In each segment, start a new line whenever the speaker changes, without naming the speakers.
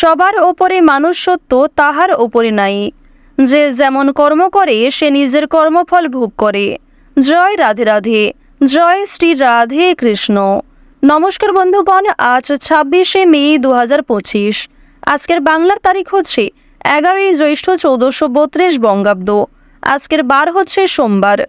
সবার ওপরে মানুষত্ব তাহার ওপরে নাই। যে যেমন কর্ম করে সে নিজের কর্মফল ভোগ করে। জয় রাধে রাধে, জয় শ্রী রাধে কৃষ্ণ। নমস্কার বন্ধুগণ, আজ 26শে মে 2025। আজকের বাংলার তারিখ হচ্ছে 11ই জ্যৈষ্ঠ 1432 বঙ্গাব্দ। আজকের বার হচ্ছে সোমবার।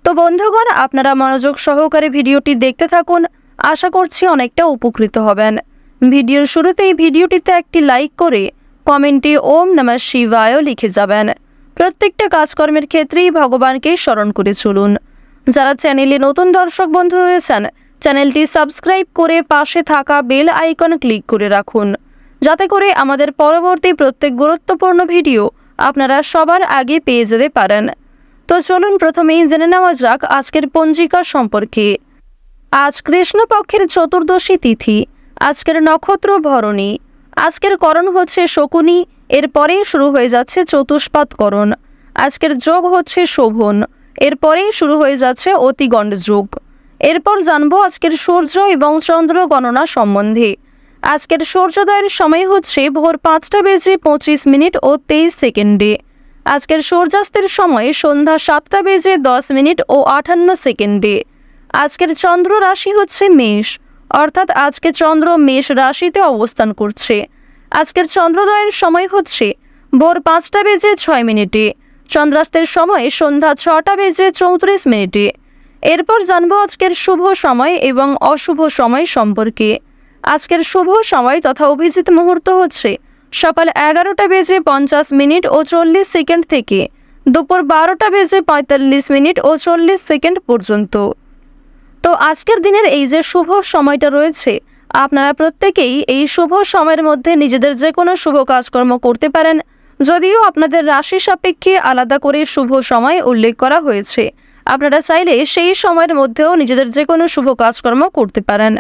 তো বন্ধুগণ, আপনারা মনোযোগ সহকারে ভিডিওটি দেখতে থাকুন। আশা করছি অনেকটা উপকৃত হবেন। ভিডিওর শুরুতেই ভিডিওটিতে একটি লাইক করে কমেন্টে ওম নমঃ শিবায় লিখে যাবেন। প্রত্যেকটা কাজকর্মের ক্ষেত্রেই ভগবানকে স্মরণ করে চলুন। যারা চ্যানেলে নতুন দর্শক বন্ধু রয়েছেন, চ্যানেলটি সাবস্ক্রাইব করে পাশে থাকা বেল আইকন ক্লিক করে রাখুন, যাতে করে আমাদের পরবর্তী প্রত্যেক গুরুত্বপূর্ণ ভিডিও আপনারা সবার আগে পেয়ে যেতে পারেন। তো চলুন প্রথমেই জেনে নেওয়া যাক আজকের পঞ্জিকা সম্পর্কে। আজ কৃষ্ণপক্ষের চতুর্দশী তিথি। আজকের নক্ষত্র ভরণী। আজকের করণ হচ্ছে শকুনি। এরপরেই শুরু হয়ে যাচ্ছে চতুষ্পাদ করণ। আজকের যোগ হচ্ছে শোভন। এরপরেই শুরু হয়ে যাচ্ছে অতিগণ্ড যোগ। এরপর জানবো আজকের সূর্য এবং চন্দ্র গণনা সম্বন্ধে। আজকের সূর্যোদয়ের সময় হচ্ছে ভোর 5:25 ও 23 সেকেন্ডে। আজকের সূর্যাস্তের সময় সন্ধ্যা 7:10 ও 58 সেকেন্ডে। আজকের চন্দ্র রাশি হচ্ছে মেষ, অর্থাৎ আজকে চন্দ্র মেষ রাশিতে অবস্থান করছে। আজকের চন্দ্রোদয়ের সময় হচ্ছে ভোর 5:06। চন্দ্রাস্তের সময় সন্ধ্যা 6:34। এরপর জানবো আজকের শুভ সময় এবং অশুভ সময় সম্পর্কে। আজকের শুভ সময় তথা অভিজিৎ মুহূর্ত হচ্ছে সকাল 11:50 ও 40 সেকেন্ড থেকে দুপুর 12:45 ও 40 সেকেন্ড পর্যন্ত। তো আজকের দিনের এই যে শুভ সময়টা রয়েছে, আপনারা প্রত্যেকেই এই শুভ সময়ের মধ্যে নিজেদের যে কোনো শুভ কাজকর্ম করতে পারেন। যদিও আপনাদের রাশি সাপেক্ষে আলাদা করে শুভ সময় উল্লেখ করা হয়েছে, আপনারা চাইলে সেই সময়ের মধ্যেও নিজেদের যে কোনো শুভ কাজকর্ম করতে পারেন।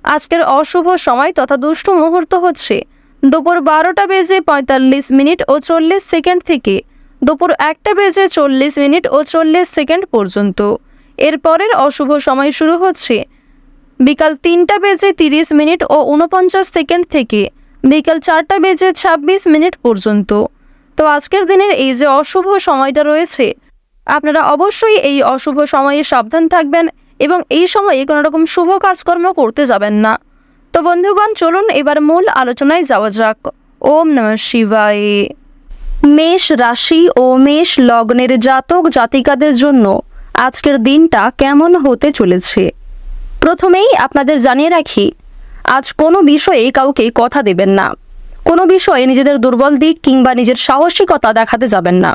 আজকের অশুভ সময় তথা দুষ্ট মুহূর্ত হচ্ছে দুপুর 12:45 ও 40 সেকেন্ড থেকে দুপুর 1:40 ও 40 সেকেন্ড পর্যন্ত। এরপরের অশুভ সময় শুরু হচ্ছে বিকাল 3:30 ও 49 সেকেন্ড থেকে বিকাল 4:26 পর্যন্ত। তো আজকের দিনের এই যে অশুভ সময়টা রয়েছে, আপনারা অবশ্যই এই অশুভ সময়ে সাবধান থাকবেন এবং এই সময়ে কোনো রকম শুভ কাজকর্ম করতে যাবেন না। তো বন্ধুগণ, চলুন এবার মূল আলোচনায় যাওয়া যাক। ওম নমঃ শিবায়। মেষ রাশি ও মেষ লগ্নের জাতক জাতিকাদের জন্য আজকের দিনটা কেমন হতে চলেছে। প্রথমেই আপনাদের জানিয়ে রাখি, আজ কোনো বিষয়ে কাউকে কথা দেবেন না। কোনো বিষয়ে নিজেদের দুর্বল দিক কিংবা নিজের সাহসিকতা দেখাতে যাবেন না।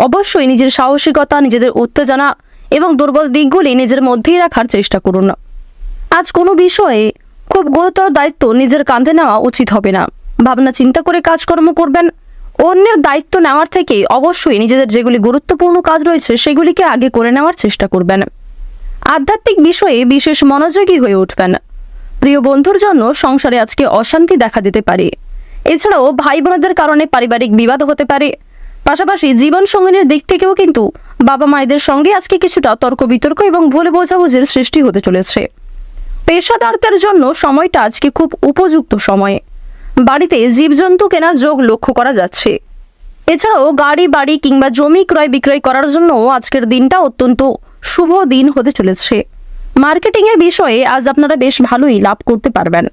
অবশ্যই নিজের সাহসিকতা, নিজেদের উত্তেজনা এবং দুর্বল দিকগুলি নিজের মধ্যেই রাখার চেষ্টা করুন। আজ কোনো বিষয়ে খুব গুরুতর দায়িত্ব নিজের কাঁধে নেওয়া উচিত হবে না। ভাবনা চিন্তা করে কাজকর্ম করবেন। অন্যের দায়িত্ব নেওয়ার থেকে অবশ্যই নিজেদের যেগুলি গুরুত্বপূর্ণ কাজ রয়েছে সেগুলিকে আগে করে নেওয়ার চেষ্টা করবেন। আধ্যাত্মিক বিষয়ে বিশেষ মনোযোগী হয়ে উঠবেন। প্রিয় বন্ধুর জন্য সংসারে আজকে অশান্তি দেখা দিতে পারে। এছাড়াও ভাই বোনদের কারণে পারিবারিক বিবাদ হতে পারে। পাশাপাশি জীবন সঙ্গিনীর দিক থেকেও কিন্তু বাবা মায়েদের সঙ্গে আজকে কিছুটা তর্ক বিতর্ক এবং ভুল বোঝাবুঝির সৃষ্টি হতে চলেছে। পেশাদারদের জন্য সময়টা আজকে খুব উপযুক্ত সময়। বাড়িতে জীবজন্তু কেনার যোগ লক্ষ্য করা যাচ্ছে। এছাড়াও গাড়ি বাড়ি কিংবা জমি ক্রয় বিক্রয় করার জন্য আজকের দিনটা অত্যন্ত শুভ দিন হতে চলেছে। মার্কেটিং এর বিষয়ে আজ আপনারা বেশ ভালোই লাভ করতে পারবেন।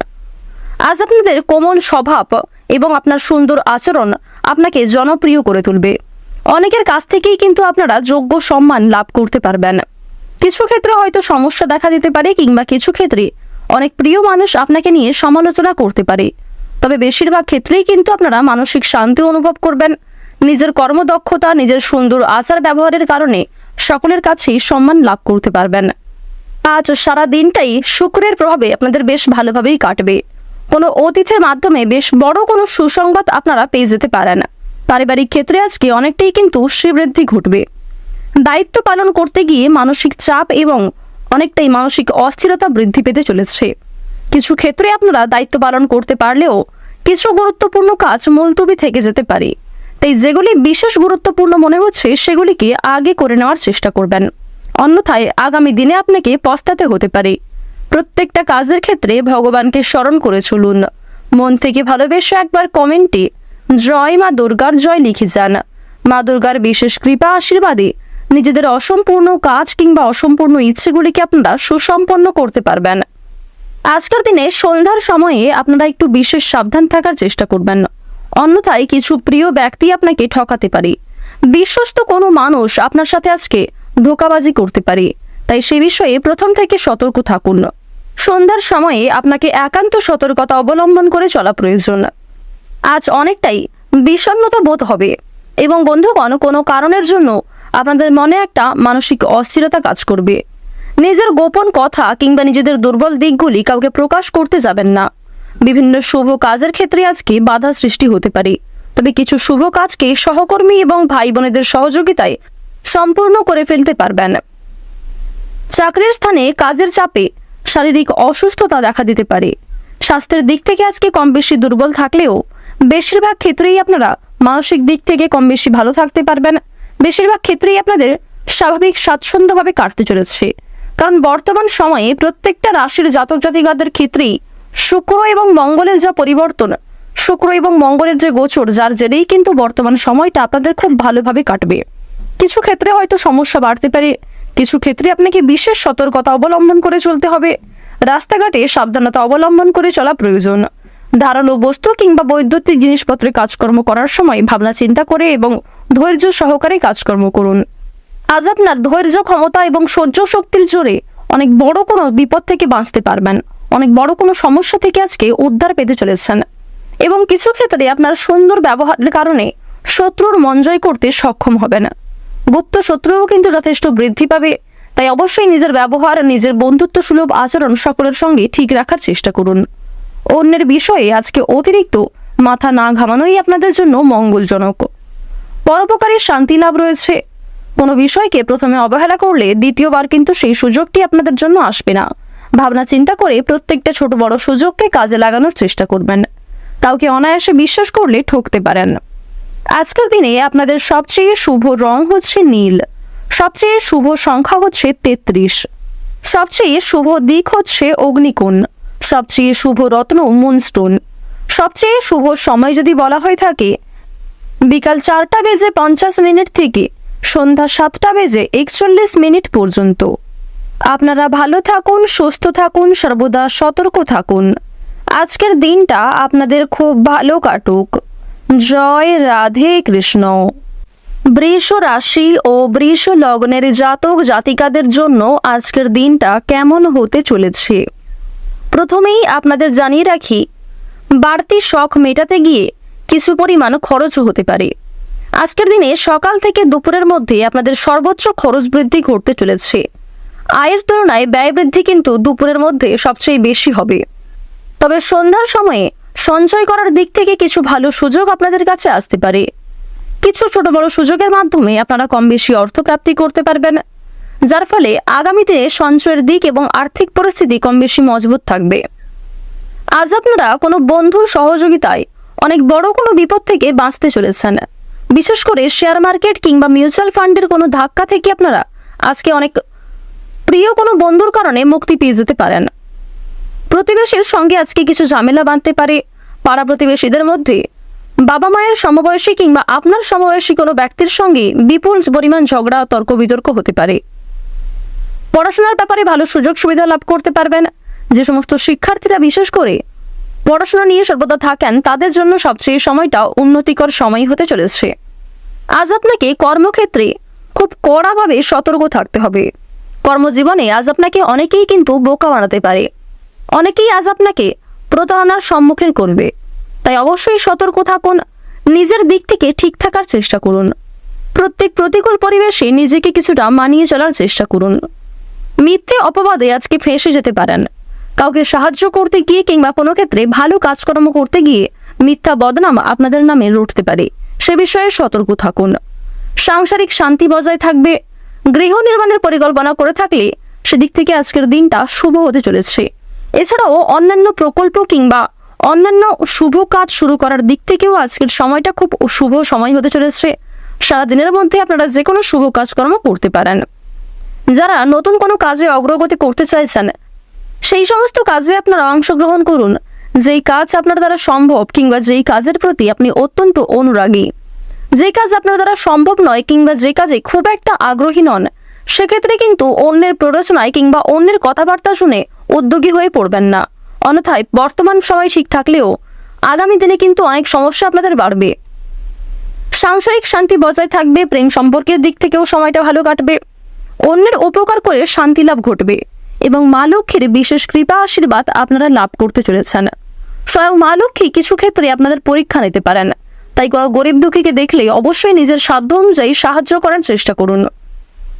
আজ আপনাদের কোমল স্বভাব এবং আপনার সুন্দর আচরণ আপনাকে জনপ্রিয় করে তুলবে। অনেকের কাছ থেকেই কিন্তু আপনারা যোগ্য সম্মান লাভ করতে পারবেন। কিছু ক্ষেত্রে হয়তো সমস্যা দেখা দিতে পারে কিংবা কিছু ক্ষেত্রে অনেক প্রিয় মানুষ আপনাকে নিয়ে সমালোচনা করতে পারে। তবে বেশিরভাগ ক্ষেত্রেই কিন্তু আপনারা মানসিক শান্তি অনুভব করবেন। নিজের কর্মদক্ষতা, নিজের সুন্দর আচার ব্যবহারের কারণে সকলের কাছেই সম্মান লাভ করতে পারবেন। আজ সারা দিনটাই শুক্রের প্রভাবে আপনাদের বেশ ভালোভাবেই কাটবে। কোনো অতিথির মাধ্যমে বেশ বড় কোনো সুসংবাদ আপনারা পেয়ে যেতে পারেন। পারিবারিক ক্ষেত্রে আজকে অনেকটাই কিন্তু শ্রীবৃদ্ধি ঘটবে। দায়িত্ব পালন করতে গিয়ে মানসিক চাপ এবং অনেকটাই মানসিক অস্থিরতা বৃদ্ধি পেতে চলেছে। কিছু ক্ষেত্রে আপনারা দায়িত্ব পালন করতে পারলেও কিছু গুরুত্বপূর্ণ কাজ মুলতবি থেকে যেতে পারে। তাই যেগুলি বিশেষ গুরুত্বপূর্ণ মনে হচ্ছে সেগুলিকে আগে করে নেওয়ার চেষ্টা করবেন। অন্যথায় আগামী দিনে আপনাকে পস্তাতে হতে পারে। প্রত্যেকটা কাজের ক্ষেত্রে ভগবানকে স্মরণ করে চলুন। মন থেকে ভালোবেসে একবার কমেন্টে জয় মা দুর্গার জয় লিখে যান। মা দুর্গার বিশেষ কৃপা আশীর্বাদে নিজেদের অসম্পূর্ণ কাজ কিংবা অসম্পূর্ণ ইচ্ছেগুলিকে আপনারা সুসম্পন্ন করতে পারবেন। আজকের দিনে সন্ধ্যার সময়ে আপনারা একটু বিশেষ সাবধান থাকার চেষ্টা করবেন, অন্যথায় কিছু প্রিয় ব্যক্তি আপনাকে ঠকাতে পারে। বিশ্বস্ত কোনো মানুষ আপনার সাথে আজকে ধোঁকাবাজি করতে পারে, তাই সে বিষয়ে প্রথম থেকে সতর্ক থাকুন। সন্ধ্যার সময়ে আপনাকে একান্ত সতর্কতা অবলম্বন করে চলা প্রয়োজন। আজ অনেকটাই বিষণ্ণতা বোধ হবে এবং বন্ধুগণ, কোনো কারণের জন্য আপনাদের মনে একটা মানসিক অস্থিরতা কাজ করবে। নিজের গোপন কথা কিংবা নিজেদের দুর্বল দিকগুলি কাউকে প্রকাশ করতে যাবেন না। বিভিন্ন শুভ কাজের ক্ষেত্রে আজকে বাধা সৃষ্টি হতে পারে, তবে কিছু শুভ কাজকে সহকর্মী এবং ভাই বোনেদের সহযোগিতায় সম্পূর্ণ করে ফেলতে পারবেন। চাকরির স্থানে কাজের চাপে শারীরিক অসুস্থতা দেখা দিতে পারে। স্বাস্থ্যের দিক থেকে আজকে কম বেশি দুর্বল থাকলেও বেশিরভাগ ক্ষেত্রেই আপনারা মানসিক দিক থেকে কম বেশি ভালো থাকতে পারবেন। বেশিরভাগ ক্ষেত্রেই আপনাদের স্বাভাবিক স্বাচ্ছন্দ্যভাবে কাটতে চলেছে, কারণ বর্তমান সময়ে প্রত্যেকটা রাশির জাতক জাতিকাদের ক্ষেত্রেই শুক্র এবং মঙ্গলের যা পরিবর্তন, শুক্র এবং মঙ্গলের যে গোচর, যার জেরেই কিন্তু বর্তমান সময়টা আপনাদের খুব ভালোভাবে কাটবে। কিছু ক্ষেত্রে হয়তো সমস্যা বাড়তে পারে, কিছু ক্ষেত্রে আপনাকে বিশেষ সতর্কতা অবলম্বন করে চলতে হবে। রাস্তাঘাটে সাবধানতা অবলম্বন করে চলা প্রয়োজন। ধারালো বস্তু কিংবা বৈদ্যুতিক জিনিসপত্রে কাজকর্ম করার সময় ভাবনা চিন্তা করে এবং ধৈর্য সহকারে কাজকর্ম করুন। আজ আপনার ধৈর্য ক্ষমতা এবং সহ্য শক্তির জোরে অনেক বড় কোনো বিপদ থেকে বাঁচতে পারবেন, অনেক বড় কোনো সমস্যা থেকে আজকে উদ্ধার পেতে চলেছেন এবং কিছু ক্ষেত্রে আপনার সুন্দর ব্যবহারের কারণে শত্রুর মন জয় করতে সক্ষম হবেন। গুপ্ত শত্রুও কিন্তু যথেষ্ট বৃদ্ধি পাবে, তাই অবশ্যই নিজের ব্যবহার, নিজের বন্ধুত্ব সুলভ আচরণ সকলের সঙ্গে ঠিক রাখার চেষ্টা করুন। অন্যের বিষয়ে আজকে অতিরিক্ত মাথা না ঘামানোই আপনাদের জন্য মঙ্গলজনক। পরোপকারী শান্তি লাভ রয়েছে। কোনো বিষয়কে প্রথমে অবহেলা করলে দ্বিতীয়বার কিন্তু সেই সুযোগটি আপনাদের জন্য আসবে না। ভাবনা চিন্তা করে প্রত্যেকটা ছোট বড় সুযোগকে কাজে লাগানোর চেষ্টা করবেন। কাউকে অনায়াসে বিশ্বাস করলে ঠকতে পারেন। আজকের দিনে আপনাদের সবচেয়ে শুভ রং হচ্ছে নীল, সবচেয়ে শুভ সংখ্যা হচ্ছে 33, সবচেয়ে শুভ দিক হচ্ছে অগ্নিকোণ, সবচেয়ে শুভ রত্ন মুনস্টোন। সবচেয়ে শুভ সময় যদি বলা হয়ে থাকে বিকাল 4:50 থেকে সন্ধ্যা 7:41 পর্যন্ত। আপনারা ভালো থাকুন, সুস্থ থাকুন, সর্বদা সতর্ক থাকুন। আজকের দিনটা আপনাদের খুব ভালো কাটুক। জয় রাধে কৃষ্ণ। বৃষ রাশি ও বৃষ লগ্নের জাতক জাতিকাদের জন্য আজকের দিনটা কেমন হতে চলেছে প্রথমেই আপনাদের জানিয়ে রাখি, বাড়তি শখ মেটাতে গিয়ে কিছু পরিমাণ খরচও হতে পারে। আজকের দিনে সকাল থেকে দুপুরের মধ্যে আপনাদের সর্বোচ্চ খরচ বৃদ্ধি ঘটতে চলেছে। আয়ের তুলনায় ব্যয় বৃদ্ধি কিন্তু দুপুরের মধ্যে সবচেয়ে বেশি হবে। তবে সন্ধ্যার সময়ে সঞ্চয় করার দিক থেকে কিছু ভালো সুযোগ আপনাদের কাছে আসতে পারে। কিছু ছোট বড় সুযোগের মাধ্যমে আপনারা কম বেশি অর্থ প্রাপ্তি করতে পারবেন, যার ফলে আগামীতে সঞ্চয়ের দিক এবং আর্থিক পরিস্থিতি কম বেশি মজবুত থাকবে। আজ আপনারা কোনো বন্ধুর সহযোগিতায় অনেক বড় কোনো বিপদ থেকে বাঁচতে চলেছেন। বিশেষ করে শেয়ার মার্কেট কিংবা মিউচুয়াল ফান্ডের কোনো ধাক্কা থেকে আপনারা আজকে অনেক প্রিয় কোনো বন্ধুর কারণে মুক্তি পেয়ে যেতে পারেন। প্রতিবেশীর সঙ্গে আজকে কিছু ঝামেলা বাঁধতে পারে। পাড়া প্রতিবেশীদের মধ্যে বাবা মায়ের সমবয়সী কিংবা আপনার সমবয়সী কোনো ব্যক্তির সঙ্গে বিপুল পরিমাণ ঝগড়া তর্ক বিতর্ক হতে পারে। পড়াশোনার ব্যাপারে ভালো সুযোগ সুবিধা লাভ করতে পারবেন। যে সমস্ত শিক্ষার্থীরা বিশেষ করে পড়াশোনা নিয়ে সর্বদা থাকেন তাদের জন্য সবচেয়ে সময়টা উন্নতিকর সময় হতে চলেছে। আজ আপনাকে কর্মক্ষেত্রে খুব কড়াভাবে সতর্ক থাকতে হবে। কর্মজীবনে আজ আপনাকে অনেকেই কিন্তু বোকা বানাতে পারে, অনেকেই আজ আপনাকে প্রতারণার সম্মুখীন করবে, তাই অবশ্যই সতর্ক থাকুন। নিজের দিক থেকে ঠিক থাকার চেষ্টা করুন। প্রত্যেক প্রতিকূল পরিবেশে নিজেকে কিছুটা মানিয়ে চলার চেষ্টা করুন। মিথ্যে অপবাদে আজকে ফেঁসে যেতে পারেন। কাউকে সাহায্য করতে গিয়ে কিংবা কোনো ক্ষেত্রে ভালো কাজকর্ম করতে গিয়ে মিথ্যা বদনাম আপনাদের নামে রটতে পারে, সে বিষয়ে সতর্ক থাকুন। সাংসারিক শান্তি বজায় থাকবে। গৃহ নির্মাণের পরিকল্পনা করে থাকলে সেদিক থেকে আজকের দিনটা শুভ হতে চলেছে। এছাড়াও অন্যান্য প্রকল্প কিংবা অন্যান্য শুভ কাজ শুরু করার দিক থেকেও আজকের সময়টা খুব শুভ সময় হতে চলেছে। সারাদিনের মধ্যে আপনারা যে কোনো শুভ কাজকর্ম করতে পারেন। যারা নতুন কোনো কাজে অগ্রগতি করতে চাইছেন সেই সমস্ত কাজে আপনারা অংশগ্রহণ করুন, যেই কাজ আপনার দ্বারা সম্ভব কিংবা যেই কাজের প্রতি আপনি অত্যন্ত অনুরাগী, যে কাজ আপনার দ্বারা সম্ভব নয় কিংবা যে কাজে খুব একটা আগ্রহী নন, সেক্ষেত্রে কিন্তু অন্যের প্ররোচনায় কিংবা অন্যের কথাবার্তা শুনে উদ্যোগী হয়ে পড়বেন না। অন্যথায় বর্তমান সময় ঠিক থাকলেও আগামী দিনে কিন্তু অনেক সমস্যা আপনাদের বাড়বে। সাংসারিক শান্তি বজায় থাকবে, প্রেম সম্পর্কের দিক থেকেও সময়টা ভালো কাটবে, অন্যের উপকার করে শান্তি লাভ ঘটবে এবং মা লক্ষ্মীর বিশেষ কৃপা আশীর্বাদ আপনারা লাভ করতে চলেছেন। স্বয়ং মা লক্ষ্মী কিছু ক্ষেত্রে আপনাদের পরীক্ষা নিতে পারেন, তাই কোনো গরিব দুঃখীকে দেখলে অবশ্যই নিজের সাধ্য অনুযায়ী সাহায্য করার চেষ্টা করুন।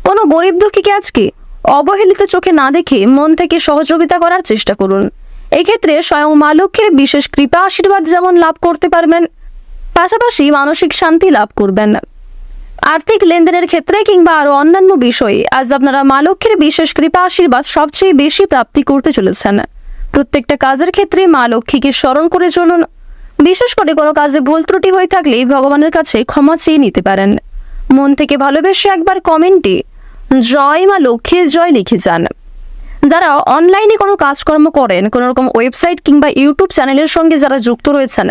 কোনো গরিব দুঃখীকে আজকে অবহেলিত চোখে না দেখে মন থেকে সহযোগিতা করার চেষ্টা করুন। এক্ষেত্রে স্বয়ং মা লক্ষ্মীর বিশেষ কৃপা আশীর্বাদ যেমন লাভ করতে পারবেন, পাশাপাশি মানসিক শান্তি লাভ করবেন। আর্থিক লেনদেনের ক্ষেত্রে কিংবা আরো অন্যান্য বিষয়ে আজ আপনারা মা লক্ষ্মীর বিশেষ কৃপা আশীর্বাদ সবচেয়ে বেশি প্রাপ্তি করতে চলেছেন। প্রত্যেকটা কাজের ক্ষেত্রে মা লক্ষ্মীকে স্মরণ করে চলুন। বিশেষ করে কোনো কাজে ভুল ত্রুটি হয়ে থাকলে ভগবানের কাছে ক্ষমা চেয়ে নিতে পারেন। মন থেকে ভালোবেসে একবার কমেন্টে জয় মা লক্ষ্মীর জয় লিখে যান। যারা অনলাইনে কোনো কাজকর্ম করেন, কোনো রকম ওয়েবসাইট কিংবা ইউটিউব চ্যানেলের সঙ্গে যারা যুক্ত রয়েছেন,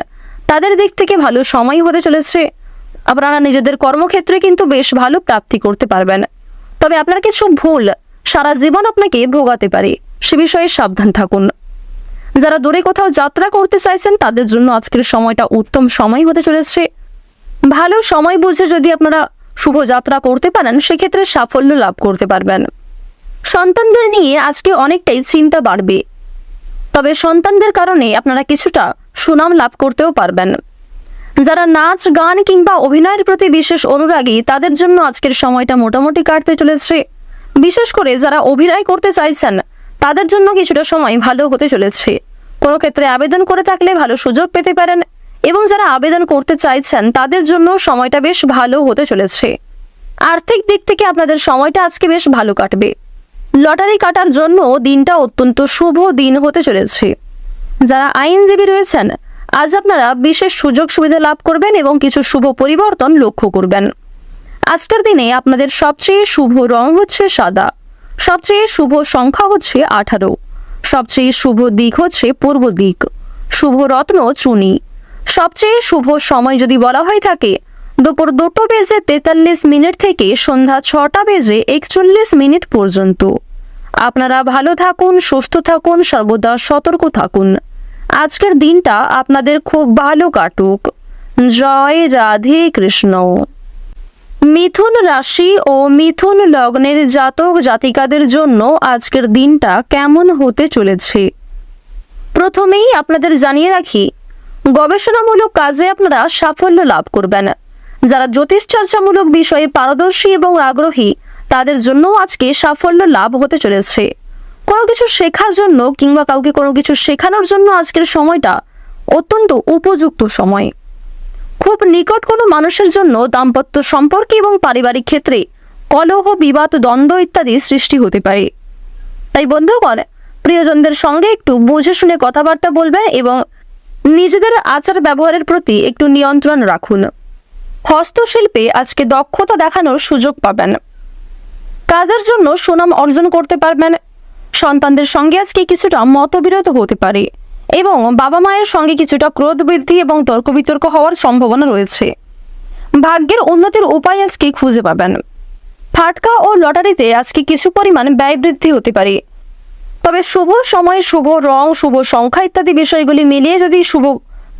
তাদের দিক থেকে ভালো সময় হতে চলেছে। আপনারা নিজেদের কর্মক্ষেত্রে কিন্তু বেশ ভালো প্রাপ্তি করতে পারবেন। তবে আপনার কিছু ভুল সারা জীবন আপনাকে ভোগাতে পারে, সে বিষয়ে সাবধান থাকুন। যারা দূরে কোথাও যাত্রা করতে চাইছেন, তাদের জন্য আজকের সময়টা উত্তম সময় হতে চলেছে। ভালো সময় বুঝে যদি আপনারা শুভ যাত্রা করতে পারেন, সেক্ষেত্রে সাফল্য লাভ করতে পারবেন। সন্তানদের নিয়ে আজকে অনেকটাই চিন্তা বাড়বে, তবে সন্তানদের কারণে আপনারা কিছুটা সুনাম লাভ করতেও পারবেন। যারা নাচ গান কিংবা অভিনয়ের প্রতি বিশেষ অনুরাগী, তাদের জন্য আজকের সময়টা মোটামুটি কাটতে চলেছে। বিশেষ করে যারা অভিনয় করতে চাইছেন, তাদের জন্য কিছুটা সময় ভালো হতে চলেছে। কোনো ক্ষেত্রে আবেদন করে থাকলে ভালো সুযোগ পেতে পারেন এবং যারা আবেদন করতে চাইছেন, তাদের জন্য সময়টা বেশ ভালো হতে চলেছে। আর্থিক দিক থেকে আপনাদের সময়টা আজকে বেশ ভালো কাটবে। লটারি কাটার জন্য দিনটা অত্যন্ত শুভ দিন হতে চলেছে। যারা আইনজীবী রয়েছেন, আজ আপনারা বিশেষ সুযোগ সুবিধা লাভ করবেন এবং কিছু শুভ পরিবর্তন লক্ষ্য করবেন। আজকের দিনে আপনাদের সবচেয়ে শুভ রং হচ্ছে সাদা, সবচেয়ে শুভ সংখ্যা হচ্ছে 18, সবচেয়ে শুভ দিক হচ্ছে পূর্ব দিক, শুভ রত্ন চুনি। সবচেয়ে শুভ সময় যদি বলা হয়ে থাকে, দুপুর 2:43 থেকে সন্ধ্যা 6:41 পর্যন্ত। আপনারা ভালো থাকুন, সুস্থ থাকুন, সর্বদা সতর্ক থাকুন। আজকের দিনটা আপনাদের খুব ভালো কাটুক। জয় রাধে কৃষ্ণ। মিথুন রাশি ও মিথুন লগ্নের জাতক জাতিকাদের জন্য আজকের দিনটা কেমন হতে চলেছে, প্রথমেই আপনাদের জানিয়ে রাখি, গবেষণামূলক কাজে আপনারা সাফল্য লাভ করবেন। যারা জ্যোতিষ চর্চামূলক বিষয়ে পারদর্শী এবং আগ্রহী, তাদের জন্য আজকে সাফল্য লাভ হতে চলেছে। কোনো কিছু শেখার জন্য কিংবা কাউকে কোনো কিছু শেখানোর জন্য আজকের সময়টা অত্যন্ত উপযুক্ত সময়। খুব নিকট কোনো মানুষের জন্য দাম্পত্য সম্পর্কে এবং পারিবারিক ক্ষেত্রে কলহ, বিবাদ, দ্বন্দ্ব ইত্যাদি সৃষ্টি হতে পারে। তাই বন্ধুগণ, প্রিয়জনদের সঙ্গে একটু বুঝে শুনে কথাবার্তা বলবেন এবং নিজেদের আচার ব্যবহারের প্রতি একটু নিয়ন্ত্রণ রাখুন। হস্তশিল্পে আজকে দক্ষতা দেখানোর সুযোগ পাবেন। কাজের জন্য সুনাম অর্জন করতে পারবেন। সন্তানদের সঙ্গে আজকে কিছুটা মতবিরোধ হতে পারে এবং বাবা মায়ের সঙ্গে কিছুটা ক্রোধ বৃদ্ধি এবং তর্ক বিতর্ক হওয়ার সম্ভাবনা রয়েছে। ভাগ্যের উন্নতির উপায় আজকে খুঁজে পাবেন। ফাটকা ও লটারিতে আজকে কিছু পরিমাণ ব্যয় বৃদ্ধি হতে পারে। তবে শুভ সময়, শুভ রং, শুভ সংখ্যা ইত্যাদি বিষয়গুলি মিলিয়ে যদি শুভ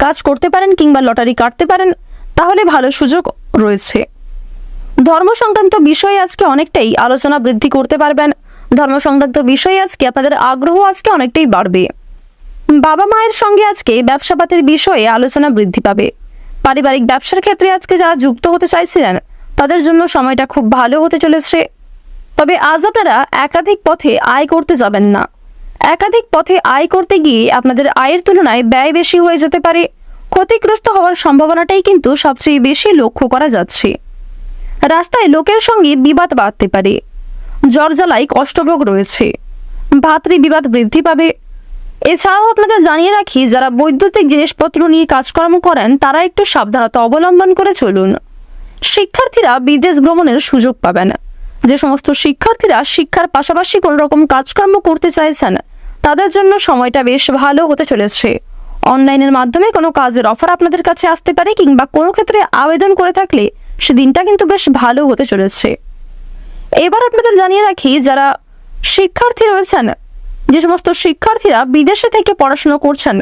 কাজ করতে পারেন কিংবা লটারি কাটতে পারেন, তাহলে ভালো সুযোগ রয়েছে। ধর্ম সংক্রান্ত বিষয়ে আজকে অনেকটাই আলোচনা বৃদ্ধি করতে পারবেন। ধর্ম সংক্রান্ত বিষয়ে আজকে আপনাদের আগ্রহ আজকে অনেকটাই বাড়বে। বাবা মায়ের সঙ্গে আজকে ব্যবসাপাতির বিষয়ে আলোচনা বৃদ্ধি পাবে। পারিবারিক ব্যবসার ক্ষেত্রে আজকে যারা যুক্ত হতে চাইছিলেন, তাদের জন্য সময়টা খুব ভালো হতে চলেছে। তবে আজ আপনারা একাধিক পথে আয় করতে যাবেন না। একাধিক পথে আয় করতে গিয়ে আপনাদের আয়ের তুলনায় ব্যয় বেশি হয়ে যেতে পারে। ক্ষতিগ্রস্ত হওয়ার সম্ভাবনাটাই কিন্তু সবচেয়ে বেশি লক্ষ্য করা যাচ্ছে। রাস্তায় লোকের সঙ্গে বিবাদ বাড়তে পারে। জ্বরজ্বালায় কষ্টভোগ রয়েছে। ভাতৃ বিবাদ বৃদ্ধি পাবে। এছাড়াও আপনাদের জানিয়ে রাখি, যারা বৈদ্যুতিক জিনিসপত্র নিয়ে কাজকর্ম করেন, তারা একটু সাবধানতা অবলম্বন করে চলুন। শিক্ষার্থীরা বিদেশ ভ্রমণের সুযোগ পাবেন। যে সমস্ত শিক্ষার্থীরা শিক্ষার পাশাপাশি কোনো রকম কাজকর্ম করতে চাইছেন, তাদের জন্য সময়টা বেশ ভালো হতে চলেছে। অনলাইনের মাধ্যমে কোনো কাজের অফার আপনাদের কাছে আসতে পারে, কিংবা কোনো ক্ষেত্রে আবেদন করে থাকলে সেদিনটা কিন্তু বেশ ভালো হতে চলেছে। এবার আপনাদের জানিয়ে রাখি, যারা শিক্ষার্থী রয়েছেন, যে সমস্ত শিক্ষার্থীরা বিদেশে থেকে পড়াশোনা করছেন,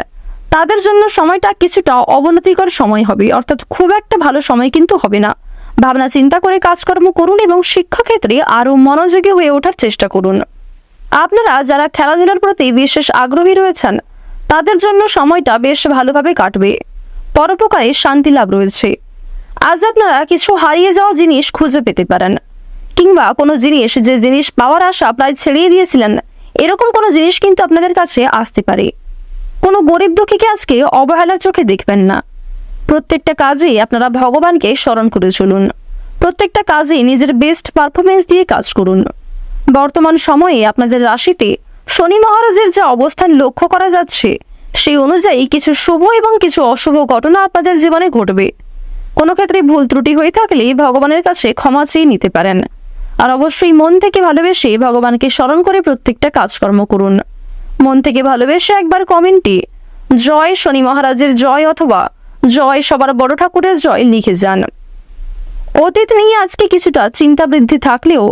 তাদের জন্য সময়টা কিছুটা অবনতিকর সময় হবে, অর্থাৎ খুব একটা ভালো সময় কিন্তু হবে না। ভাবনা চিন্তা করে কাজকর্ম করুন এবং শিক্ষাক্ষেত্রে আরও মনোযোগী হয়ে ওঠার চেষ্টা করুন। আপনারা যারা খেলাধুলার প্রতি বিশেষ আগ্রহী রয়েছেন, তাদের জন্য সময়টা বেশ ভালোভাবে কাটবে। পরোপকারে শান্তি লাভ রয়েছে। আজ আপনারা কিছু হারিয়ে যাওয়া জিনিস খুঁজে পেতে পারেন, কিংবা কোনো জিনিস, যে জিনিস পাওয়ার আশা প্রায় ছেড়িয়ে দিয়েছিলেন, এরকম কোনো জিনিস কিন্তু আপনাদের কাছে আসতে পারে। কোনো গরিব দুঃখীকে আজকে অবহেলার চোখে দেখবেন না। প্রত্যেকটা কাজেই আপনারা ভগবানকে স্মরণ করে চলুন। প্রত্যেকটা কাজেই নিজের বেস্ট পারফরমেন্স দিয়ে কাজ করুন। বর্তমান সময়ে আপনাদের রাশিতে শনি মহারাজের যে অবস্থান লক্ষ্য করা যাচ্ছে, সেই অনুযায়ী কিছু শুভ এবং কিছু অশুভ ঘটনা আপনাদের জীবনে ঘটবে। কোনো ক্ষেত্রে ভুল ত্রুটি হয়ে থাকলে ভগবানের কাছে ক্ষমা চেয়ে নিতে পারেন। আর অবশ্যই মন থেকে ভালোবেসে ভগবানকে স্মরণ করে প্রত্যেকটা কাজকর্ম করুন। মন থেকে ভালোবেসে একবার কমেন্টে জয় শনি মহারাজের জয় অথবা জয় সবার বড় ঠাকুরের জয় লিখে যান। অতীত নিয়ে আজকে কিছুটা চিন্তা বৃদ্ধি থাকলেও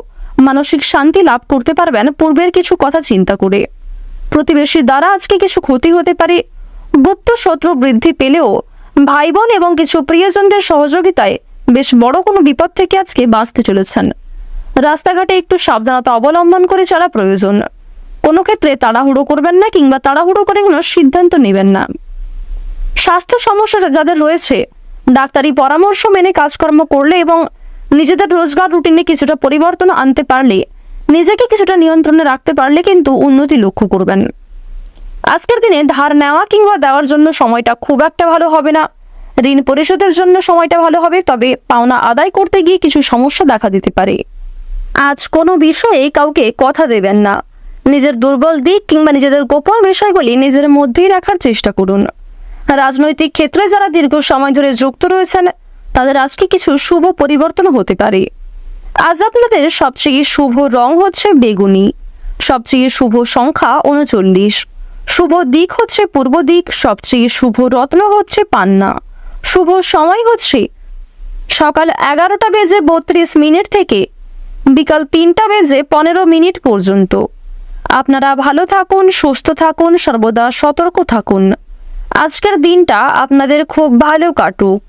মানসিক শান্তি লাভ করতে পারবেন পূর্বের কিছু কথা চিন্তা করে। প্রতিবেশীর দ্বারা আজকে কিছু ক্ষতি হতে পারে। গুপ্ত শত্রু বৃদ্ধি পেলেও ভাই বোন এবং কিছু প্রিয়জনদের সহযোগিতায় বেশ বড় কোনো বিপদ থেকে আজকে বাঁচতে চলেছেন। রাস্তাঘাটে একটু সাবধানতা অবলম্বন করে চলা প্রয়োজন। কোনো ক্ষেত্রে তাড়াহুড়ো করবেন না, কিংবা তাড়াহুড়ো করে কোনো সিদ্ধান্ত নেবেন না। স্বাস্থ্য সমস্যা যাদের রয়েছে, ডাক্তারি পরামর্শ মেনে কাজকর্ম করলে এবং নিজেদের রোজগার রুটিনে কিছুটা পরিবর্তন আনতে পারলে, নিজেকে কিছুটা নিয়ন্ত্রণে রাখতে পারলে কিন্তু উন্নতি লক্ষ্য করবেন। আজকের দিনে ধার নেওয়া কিংবা দেওয়ার জন্য সময়টা খুব একটা ভালো হবে না। ঋণ পরিশোধের জন্য সময়টা ভালো হবে, তবে পাওনা আদায় করতে গিয়ে কিছু সমস্যা দেখা দিতে পারে। আজ কোনো বিষয়ে কাউকে কথা দেবেন না। নিজের দুর্বল দিক কিংবা নিজেদের গোপন বিষয়গুলি নিজের মধ্যেই রাখার চেষ্টা করুন। রাজনৈতিক ক্ষেত্রে যারা দীর্ঘ সময় ধরে যুক্ত রয়েছেন, তাদের আজকে কিছু শুভ পরিবর্তন হতে পারে। আজ আপনাদের সবচেয়ে শুভ রং হচ্ছে বেগুনি। সবচেয়ে শুভ সংখ্যা 39। শুভ দিক হচ্ছে পূর্ব দিক। সবচেয়ে শুভ রত্ন হচ্ছে পান্না। শুভ সময় হচ্ছে সকাল 11:32 থেকে বিকাল 3:15 পর্যন্ত। আপনারা ভালো থাকুন, সুস্থ থাকুন, সর্বদা সতর্ক থাকুন। আজকের দিনটা আপনাদের খুব ভালো কাটুক।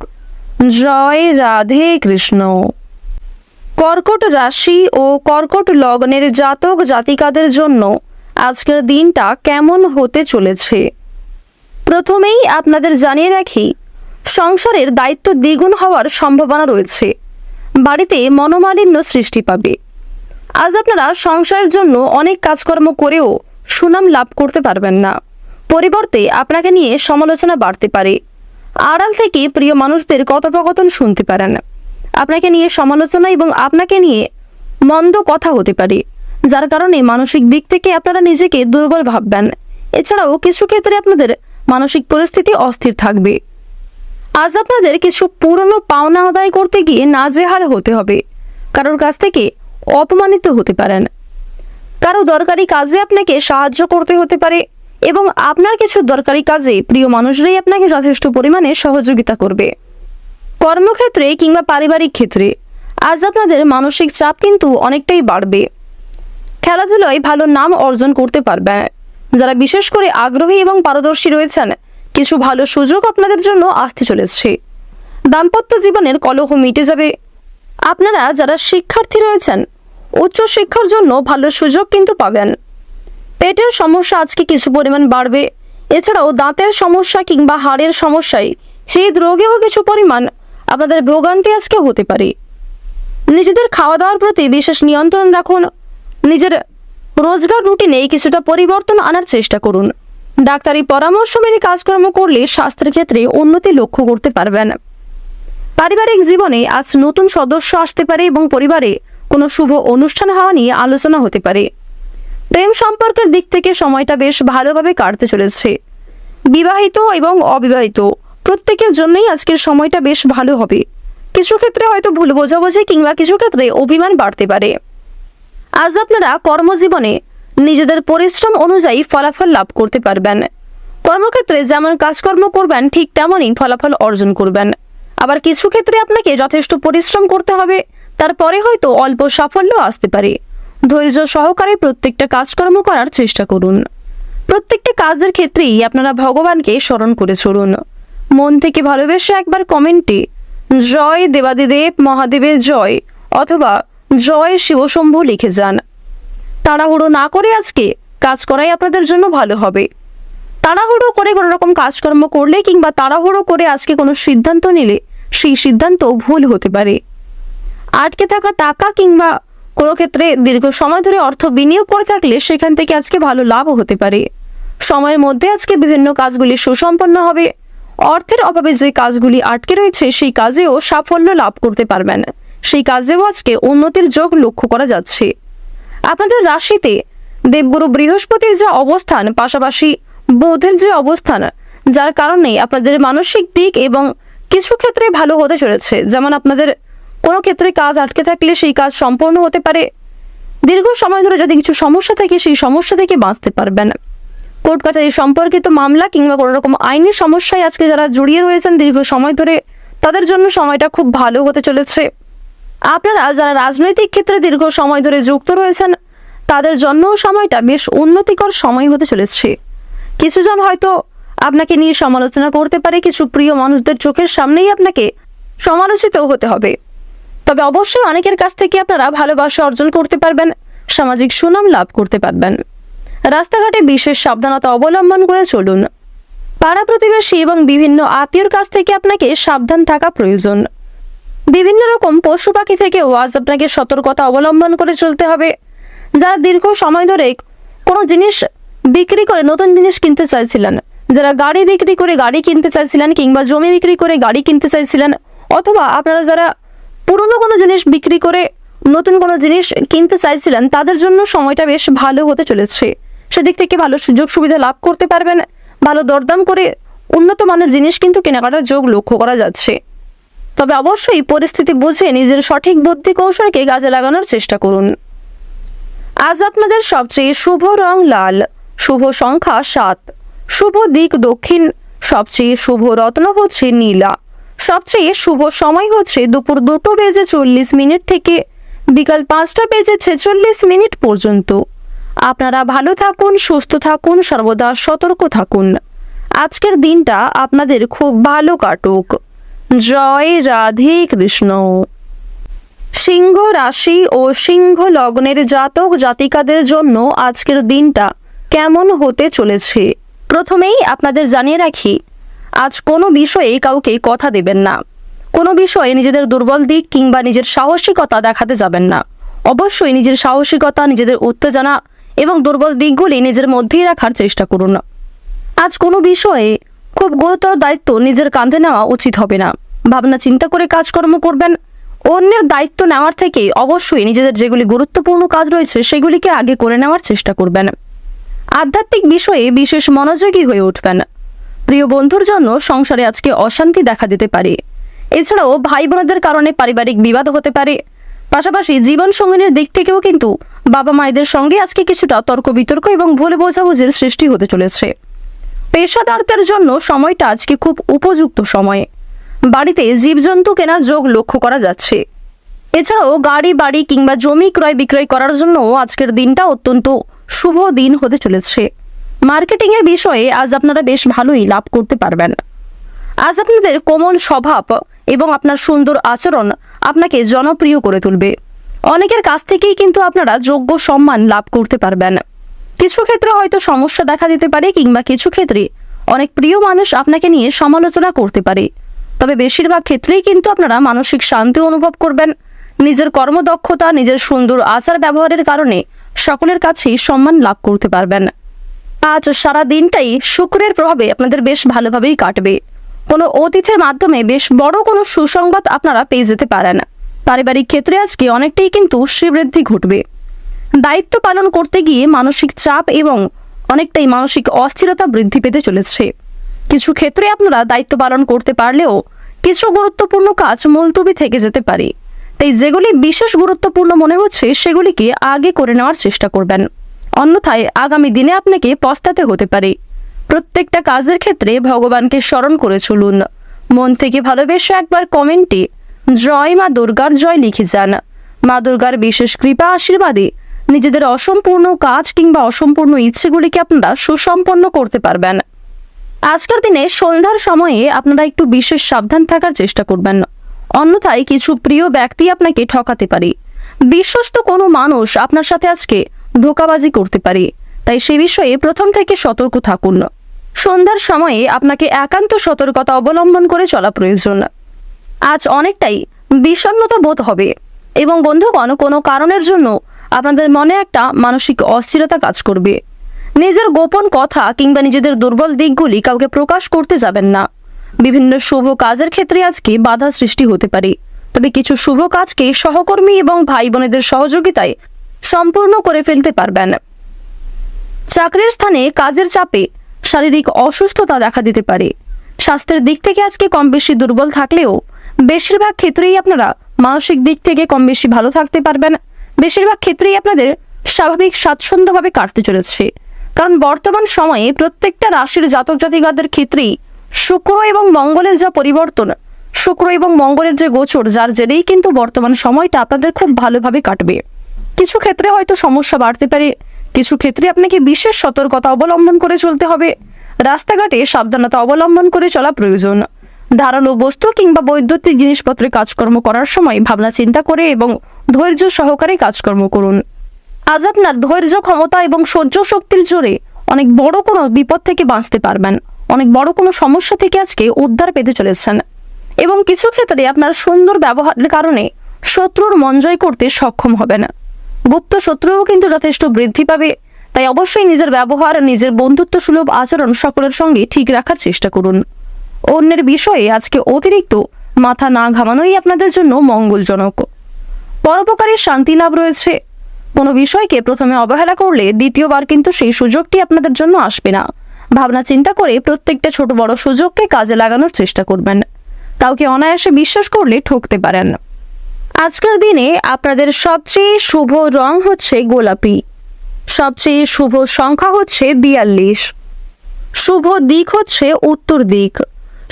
জয় রাধে কৃষ্ণ। কর্কট রাশি ও কর্কট লগ্নের জাতক জাতিকাদের জন্য আজকের দিনটা কেমন হতে চলেছে, প্রথমেই আপনাদের জানিয়ে রাখি, সংসারের দায়িত্ব দ্বিগুণ হওয়ার সম্ভাবনা রয়েছে। বাড়িতে মনোমালিন্য সৃষ্টি পাবে। আজ আপনারা সংসারের জন্য অনেক কাজকর্ম করেও সুনাম লাভ করতে পারবেন না। পরিবর্তে আপনাকে নিয়ে সমালোচনা বাড়তে পারে। আড়াল থেকে প্রিয় মানুষদের কথোপকথন শুনতে পারেন। আপনাকে নিয়ে সমালোচনা এবং আপনাকে নিয়ে মন্দ কথা হতে পারে, যার কারণে মানসিক দিক থেকে আপনারা নিজেকে দুর্বল ভাববেন। এছাড়াও কিছু ক্ষেত্রে আপনাদের মানসিক পরিস্থিতি অস্থির থাকবে। আজ আপনাদের কিছু পুরনো পাওনা আদায় করতে গিয়ে নাজেহাল হতে হবে। কারোর কাছ থেকে অপমানিত হতে পারেন। কারো দরকারি কাজে আপনাকে সাহায্য করতে হতে পারে, এবং আপনার কিছু দরকারি কাজে প্রিয় মানুষরাই আপনাকে যথেষ্ট পরিমাণে সহযোগিতা করবে। কর্মক্ষেত্রে কিংবা পারিবারিক ক্ষেত্রে আজ আপনাদের মানসিক চাপ কিন্তু অনেকটাই বাড়বে। খেলাধুলায় ভালো নাম অর্জন করতে পারবেন। যারা বিশেষ করে আগ্রহী এবং পারদর্শী রয়েছেন, কিছু ভালো সুযোগ আপনাদের জন্য আসতে চলেছে। দাম্পত্য জীবনের কলহ মিটে যাবে। আপনারা যারা শিক্ষার্থী রয়েছেন, উচ্চ শিক্ষার জন্য ভালো সুযোগ কিন্তু পাবেন। পেটের সমস্যা আজকে কিছু পরিমাণ বাড়বে। এছাড়াও দাঁতের সমস্যা কিংবা হাড়ের সমস্যায়, হৃদরোগেও কিছু পরিমাণ আপনাদের ভোগান্তি আজকে হতে পারে। নিজেদের খাওয়া দাওয়ার প্রতি বিশেষ নিয়ন্ত্রণ রাখুন। নিজের রোজগার রুটিনে কিছুটা পরিবর্তন আনার চেষ্টা করুন। ডাক্তারি পরামর্শ মেনে কাজকর্ম করলে স্বাস্থ্যের ক্ষেত্রে উন্নতি লক্ষ্য করতে পারবেন। পারিবারিক জীবনে আজ নতুন সদস্য আসতে পারে এবং পরিবারে কোনো শুভ অনুষ্ঠান হওয়া নিয়ে আলোচনা হতে পারে। প্রেম সম্পর্কের দিক থেকে সময়টা বেশ ভালোভাবে কাটতে চলেছে। বিবাহিত এবং অবিবাহিত প্রত্যেকের জন্যই আজকের সময়টা বেশ ভালো হবে। কিছু ক্ষেত্রে হয়তো ভুল বোঝাবুঝি কিংবা কিছু ক্ষেত্রে অভিমান বাড়তে পারে। আজ আপনারা কর্মজীবনে নিজেদের পরিশ্রম অনুযায়ী ফলাফল লাভ করতে পারবেন। কর্মক্ষেত্রে যেমন কাজকর্ম করবেন ঠিক তেমনই ফলাফল অর্জন করবেন। আবার কিছু ক্ষেত্রে আপনাকে যথেষ্ট পরিশ্রম করতে হবে, তারপরে হয়তো অল্প সাফল্য আসতে পারে। ধৈর্য সহকারে প্রত্যেকটা কাজকর্ম করার চেষ্টা করুন। প্রত্যেকটা কাজের ক্ষেত্রেই আপনারা ভগবানকে স্মরণ করে চলুন। মন থেকে ভালোবেসে একবার কমেন্টে জয় দেবাদিদেব মহাদেবের জয় অথবা জয় শিবশম্ভু লিখে যান। তাড়াহুড়ো না করে আজকে কাজ করাই আপনাদের জন্য ভালো হবে। তাড়াহুড়ো করে কোনো রকম কাজকর্ম করলে কিংবা তাড়াহুড়ো করে আজকে কোনো সিদ্ধান্ত নিলে সেই সিদ্ধান্ত ভুল হতে পারে। আটকে থাকা টাকা কিংবা কোনো ক্ষেত্রে দীর্ঘ সময় ধরে অর্থ বিনিয়োগ করে থাকলে সেখান থেকে আজকে ভালো লাভও হতে পারে। সময়ের মধ্যে আজকে বিভিন্ন কাজগুলি সুসম্পন্ন হবে। অর্থের অভাবে যে কাজগুলি আটকে রয়েছে সেই কাজেও সাফল্য লাভ করতে পারবেন। সেই কাজেও আজকে উন্নতির যোগ লক্ষ্য করা যাচ্ছে। আপনাদের রাশিতে দেবগুরু বৃহস্পতির যে অবস্থান, পাশাপাশি বুধের যে অবস্থান, যার কারণে আপনাদের মানসিক দিক এবং কিছু ক্ষেত্রে ভালো হতে চলেছে। যেমন আপনাদের কোনো ক্ষেত্রে কাজ আটকে থাকলে সেই কাজ সম্পূর্ণ হতে পারে। দীর্ঘ সময় ধরে যদি কিছু সমস্যা থাকে সেই সমস্যা থেকে বাঁচতে পারবেন। কোর্ট কাছারি সম্পর্কিত মামলা কিংবা কোনো রকম আইনি সমস্যায় আজকে যারা জড়িয়ে রয়েছেন দীর্ঘ সময় ধরে, তাদের জন্য সময়টা খুব ভালো হতে চলেছে। আপনারা যারা রাজনৈতিক ক্ষেত্রে দীর্ঘ সময় ধরে যুক্ত রয়েছেন তাদের জন্য সময়টা বেশ উন্নতিকর সময় হতে চলেছে। কিছুজন হয়তো আপনাকে নিয়ে সমালোচনা করতে পারে, কিছু প্রিয় মানুষদের চোখের সামনেই আপনাকে সমালোচিত হতে হবে। তবে অবশ্যই অনেকের কাছ থেকে আপনারা ভালোবাসা অর্জন করতে পারবেন, সামাজিক সুনাম লাভ করতে পারবেন। রাস্তাঘাটে বিশেষ সাবধানতা অবলম্বন করে চলুন। পাড়া প্রতিবেশী এবং বিভিন্ন আত্মীয়র কাছ থেকে আপনাকে সাবধান থাকা প্রয়োজন। বিভিন্ন রকম পশু পাখি থেকেও আজ আপনাকে সতর্কতা অবলম্বন করে চলতে হবে। যারা দীর্ঘ সময় ধরে কোনো জিনিস বিক্রি করে নতুন জিনিস কিনতে চাইছিলেন, যারা গাড়ি বিক্রি করে গাড়ি কিনতে চাইছিলেন কিংবা জমি বিক্রি করে গাড়ি কিনতে চাইছিলেন, অথবা আপনারা যারা পুরনো কোনো জিনিস বিক্রি করে নতুন কোনো জিনিস কিনতে চাইছিলেন, তাদের জন্য সময়টা বেশ ভালো হতে চলেছে। সেদিক থেকে ভালো সুযোগ সুবিধা লাভ করতে পারবেন। ভালো দরদাম করে উন্নত মানের জিনিস কিন্তু কেনাকাটার যোগ লক্ষ্য করা যাচ্ছে। তবে অবশ্যই পরিস্থিতি বুঝে নিজের সঠিক বুদ্ধি কৌশলকে কাজে লাগানোর চেষ্টা করুন। আজ আপনাদের সবচেয়ে শুভ রং লাল, শুভ সংখ্যা 7, শুভ দিক দক্ষিণ, সবচেয়ে শুভ রত্ন হচ্ছে নীলা, সবচেয়ে শুভ সময় হচ্ছে দুপুর 2:40 থেকে বিকাল 5:46 পর্যন্ত। আপনারা ভালো থাকুন, সুস্থ থাকুন, সর্বদা সতর্ক থাকুন। আজকের দিনটা আপনাদের খুব ভালো কাটুক। জয় রাধে কৃষ্ণ। সিংহ রাশি ও সিংহ লগ্নের জাতক জাতিকাদের জন্য আজকের দিনটা কেমন হতে চলেছে প্রথমেই আপনাদের জানিয়ে রাখি, আজ কোনো বিষয়ে কাউকে কথা দেবেন না। কোনো বিষয়ে নিজেদের দুর্বল দিক কিংবা নিজের সাহসিকতা দেখাতে যাবেন না। অবশ্যই নিজের সাহসিকতা, নিজেদের উত্তেজনা এবং দুর্বল দিকগুলি নিজের মধ্যেই রাখার চেষ্টা করুন। আজ কোনো বিষয়ে খুব গুরুতর দায়িত্ব নিজের কাঁধে নেওয়া উচিত হবে না। ভাবনা চিন্তা করে কাজকর্ম করবেন। অন্যের দায়িত্ব নেওয়ার থেকে অবশ্যই নিজেদের যেগুলি গুরুত্বপূর্ণ কাজ রয়েছে সেগুলিকে আগে করে নেওয়ার চেষ্টা করবেন। আধ্যাত্মিক বিষয়ে বিশেষ মনোযোগী হয়ে উঠবেন। প্রিয় বন্ধুর জন্য সংসারে আজকে অশান্তি দেখা দিতে পারে। এছাড়াও ভাই বোনদের কারণে পারিবারিক বিবাদ হতে পারে। পাশাপাশি জীবন সঙ্গিনীর দিক থেকেও কিন্তু বাবা মায়েদের সঙ্গে আজকে কিছুটা তর্ক বিতর্ক এবং ভুল বোঝাবুঝির সৃষ্টি হতে চলেছে। পেশাদারদের জন্য সময়টা আজকে খুব উপযুক্ত সময়। বাড়িতে জীবজন্তু কেনার যোগ লক্ষ্য করা যাচ্ছে। এছাড়াও গাড়ি বাড়ি কিংবা জমি ক্রয় বিক্রয় করার জন্য আজকের দিনটা অত্যন্ত শুভ দিন হতে চলেছে। মার্কেটিং এর বিষয়ে আজ আপনারা বেশ ভালোই লাভ করতে পারবেন। আজ আপনাদের কোমল স্বভাব এবং আপনার সুন্দর আচরণ আপনাকে জনপ্রিয় করে তুলবে। অনেকের কাছ থেকেই কিন্তু আপনারা যোগ্য সম্মান লাভ করতে পারবেন। কিছু ক্ষেত্রে হয়তো সমস্যা দেখা দিতে পারে কিংবা কিছু ক্ষেত্রে অনেক প্রিয় মানুষ আপনাকে নিয়ে সমালোচনা করতে পারে। তবে বেশিরভাগ ক্ষেত্রেই কিন্তু আপনারা মানসিক শান্তি অনুভব করবেন। নিজের কর্মদক্ষতা, নিজের সুন্দর আচার ব্যবহারের কারণে সকলের কাছেই সম্মান লাভ করতে পারবেন। আজ সারা দিনটাই শুক্রের প্রভাবে আপনাদের বেশ ভালোভাবেই কাটবে। কোনো অতিথির মাধ্যমে বেশ বড় কোনো সুসংবাদ আপনারা পেয়ে যেতে পারেন। পারিবারিক ক্ষেত্রে আজকে অনেকটাই কিন্তু শ্রীবৃদ্ধি ঘটবে। দায়িত্ব পালন করতে গিয়ে মানসিক চাপ এবং অনেকটাই মানসিক অস্থিরতা বৃদ্ধি পেতে চলেছে। কিছু ক্ষেত্রে আপনারা দায়িত্ব পালন করতে পারলেও কিছু গুরুত্বপূর্ণ কাজ মুলতবি থেকে যেতে পারে। তাই যেগুলি বিশেষ গুরুত্বপূর্ণ মনে হচ্ছে সেগুলিকে আগে করে নেওয়ার চেষ্টা করবেন। অন্যথায় আগামী দিনে আপনাকে পস্তাতে হতে পারে। প্রত্যেকটা কাজের ক্ষেত্রে ভগবানকে স্মরণ করে চলুন। মন থেকে ভালোবেসে একবার কমেন্টে জয় মা দুর্গার জয় লিখে যান। মা দুর্গার বিশেষ কৃপা আশীর্বাদে নিজেদের অসম্পূর্ণ কাজ কিংবা অসম্পূর্ণ ইচ্ছেগুলিকে আপনারা সুসম্পন্ন করতে পারবেন। আজকের দিনে সন্ধ্যার সময়ে আপনারা একটু বিশেষ সাবধান থাকার চেষ্টা করবেন, অন্যথায় কিছু প্রিয় ব্যক্তি আপনাকে ঠকাতে পারে। বিশ্বস্ত কোনো মানুষ আপনার সাথে আজকে ধোঁকাবাজি করতে পারে, তাই সে বিষয়ে প্রথম থেকে সতর্ক থাকুন। সন্ধ্যার সময়ে আপনাকে একান্ত সতর্কতা অবলম্বন করে চলা প্রয়োজন। আজ অনেকটাই বিষণ্ণতা বোধ হবে এবং বন্ধুগণ, কোনো কারণের জন্য আপনাদের মনে একটা মানসিক অস্থিরতা কাজ করবে। নিজের গোপন কথা কিংবা নিজেদের দুর্বল দিকগুলি কাউকে প্রকাশ করতে যাবেন না। বিভিন্ন শুভ কাজের ক্ষেত্রে আজকে বাধা সৃষ্টি হতে পারে, তবে কিছু শুভ কাজকে সহকর্মী এবং ভাই বোনেদের সহযোগিতায় সম্পূর্ণ করে ফেলতে পারবেন। চাকরির স্থানে কাজের চাপে শারীরিক অসুস্থতা দেখা দিতে পারে। স্বাস্থ্যের দিক থেকে আজকে কম বেশি দুর্বল থাকলেও বেশিরভাগ ক্ষেত্রেই আপনারা মানসিক দিক থেকে কম বেশি ভালো থাকতে পারবেন। বেশিরভাগ ক্ষেত্রেই আপনাদের স্বাভাবিক স্বাচ্ছন্দ্যভাবে কাটতে চলেছে, কারণ বর্তমান সময়ে প্রত্যেকটা রাশির জাতক জাতিকাদের ক্ষেত্রেই শুক্র এবং মঙ্গলের যা পরিবর্তন, শুক্র এবং মঙ্গলের যে গোচর, যার জেরেই কিন্তু বর্তমান সময়টা আপনাদের খুব ভালোভাবে কাটবে। কিছু ক্ষেত্রে হয়তো সমস্যা বাড়তে পারে, কিছু ক্ষেত্রে আপনাকে বিশেষ সতর্কতা অবলম্বন করে চলতে হবে। রাস্তাঘাটে সাবধানতা অবলম্বন করে চলা প্রয়োজন। ধারালো বস্তু কিংবা বৈদ্যুতিক জিনিসপত্রে কাজকর্ম করার সময় ভাবনা চিন্তা করে এবং ধৈর্য সহকারে কাজকর্ম করুন। আজ আপনার ধৈর্য ক্ষমতা এবং সহ্য শক্তির জোরে অনেক বড় কোনো বিপদ থেকে বাঁচতে পারবেন, অনেক বড় কোনো সমস্যা থেকে আজকে উদ্ধার পেতে চলেছেন এবং কিছু ক্ষেত্রে আপনার সুন্দর ব্যবহারের কারণে শত্রুর মন জয় করতে সক্ষম হবেন। গুপ্ত শত্রুও কিন্তু যথেষ্ট বৃদ্ধি পাবে, তাই অবশ্যই নিজের ব্যবহার, নিজের বন্ধুত্ব সুলভ আচরণ সকলের সঙ্গে ঠিক রাখার চেষ্টা করুন। অন্যের বিষয়ে আজকে অতিরিক্ত মাথা না ঘামানোই আপনাদের জন্য মঙ্গলজনক। পরোপকারী শান্তি লাভ রয়েছে। কোনো বিষয়কে প্রথমে অবহেলা করলে দ্বিতীয়বার কিন্তু সেই সুযোগটি আপনাদের জন্য আসবে না। ভাবনা চিন্তা করে প্রত্যেকটা ছোট বড় সুযোগকে কাজে লাগানোর চেষ্টা করবেন। কাউকে অনায়াসে বিশ্বাস করলে ঠকতে পারেন। আজকের দিনে আপনাদের সবচেয়ে শুভ রং হচ্ছে গোলাপি, সবচেয়ে শুভ সংখ্যা হচ্ছে 42, শুভ দিক হচ্ছে উত্তর দিক,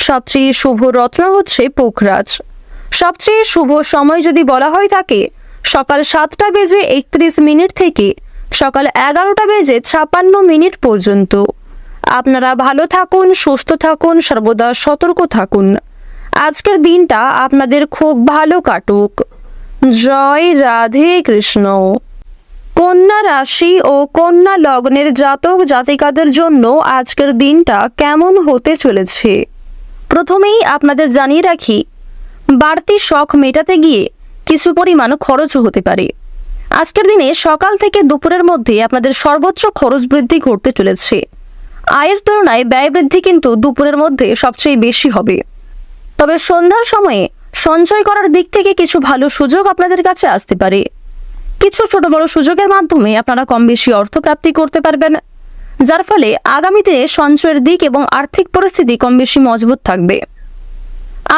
সবচেয়ে শুভ রত্ন হচ্ছে পোখরাজ। সবচেয়ে শুভ সময় যদি বলা হয় থাকে সকাল 7:31 থেকে সকাল 11:56 পর্যন্ত। আপনারা ভালো থাকুন, সুস্থ থাকুন, সর্বদা সতর্ক থাকুন। আজকের দিনটা আপনাদের খুব ভালো কাটুক। জয় রাধে কৃষ্ণ। কন্যা রাশি ও কন্যা লগ্নের জাতক জাতিকাদের জন্য আজকের দিনটা কেমন হতে চলেছে প্রথমেই আপনাদের জানিয়ে রাখি, বাড়তি শখ মেটাতে গিয়ে কিছু পরিমাণ খরচও হতে পারে। আজকের দিনে সকাল থেকে দুপুরের মধ্যে আপনাদের সর্বোচ্চ খরচ বৃদ্ধি ঘটতে চলেছে। আয়ের তুলনায় ব্যয় বৃদ্ধি কিন্তু দুপুরের মধ্যে সবচেয়ে বেশি হবে। তবে সন্ধ্যার সময়ে সঞ্চয় করার দিক থেকে কিছু ভালো সুযোগ আপনাদের কাছে আসতে পারে। কিছু ছোট বড় সুযোগের মাধ্যমে আপনারা কম বেশি অর্থ প্রাপ্তি করতে পারবেন, যার ফলে আগামীতে সঞ্চয়ের দিক এবং আর্থিক পরিস্থিতি কম বেশি মজবুত থাকবে।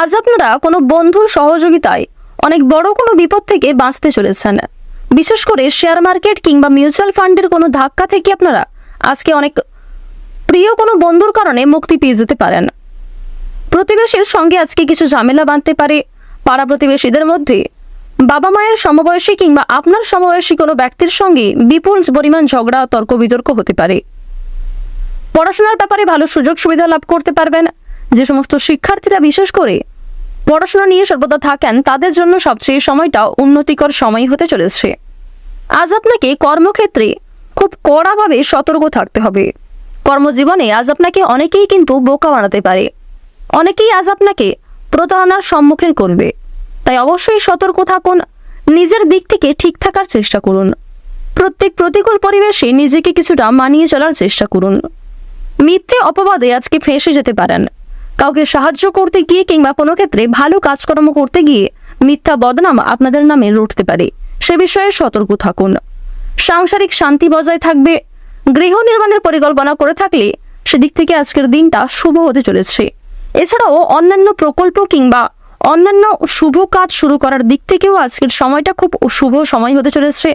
আজ আপনারা কোনো বন্ধুর সহযোগিতায় অনেক বড় কোনো বিপদ থেকে বাঁচতে চলেছেন। বিশেষ করে শেয়ার মার্কেট কিংবা মিউচুয়াল ফান্ডের কোনো ধাক্কা থেকে আপনারা আজকে অনেক প্রিয় কোনো বন্ধুর কারণে মুক্তি পেয়ে যেতে পারেন। প্রতিবেশীর সঙ্গে আজকে কিছু ঝামেলা বাঁধতে পারে। পাড়া প্রতিবেশীদের মধ্যে বাবা মায়ের সমবয়সী কিংবা আপনার সমবয়সী কোনো ব্যক্তির সঙ্গে বিপুল পরিমাণ ঝগড়া তর্ক বিতর্ক হতে পারে। পড়াশোনার ব্যাপারে ভালো সুযোগ সুবিধা লাভ করতে পারবেন। যে সমস্ত শিক্ষার্থীরা বিশেষ করে পড়াশোনা নিয়ে সর্বদা থাকেন তাদের জন্য সবচেয়ে সময়টা উন্নতিকর সময় হতে চলেছে। আজ আপনাকে কর্মক্ষেত্রে খুব কড়াভাবে সতর্ক থাকতে হবে। কর্মজীবনে আজ আপনাকে অনেকেই কিন্তু বোকা বানাতে পারে, অনেকেই আজ আপনাকে প্রতারণার সম্মুখীন করবে, তাই অবশ্যই সতর্ক থাকুন। নিজের দিক থেকে ঠিক থাকার চেষ্টা করুন। প্রত্যেক প্রতিকূল পরিবেশে নিজেকে কিছুটা মানিয়ে চলার চেষ্টা করুন। মিথ্যে অপবাদে আজকে ফেঁসে যেতে পারেন। কাউকে সাহায্য করতে গিয়ে কিংবা কোনো ক্ষেত্রে ভালো কাজকর্ম করতে গিয়ে মিথ্যা বদনাম আপনাদের নামে রটতে পারে, সে বিষয়ে সতর্ক থাকুন। সাংসারিক শান্তি বজায় থাকবে। গৃহ নির্মাণের পরিকল্পনা করে থাকলে সেদিক থেকে আজকের দিনটা শুভ হতে চলেছে। এছাড়াও অন্যান্য প্রকল্প কিংবা অন্যান্য শুভ কাজ শুরু করার দিক থেকেও আজকের সময়টা খুব শুভ সময় হতে চলেছে।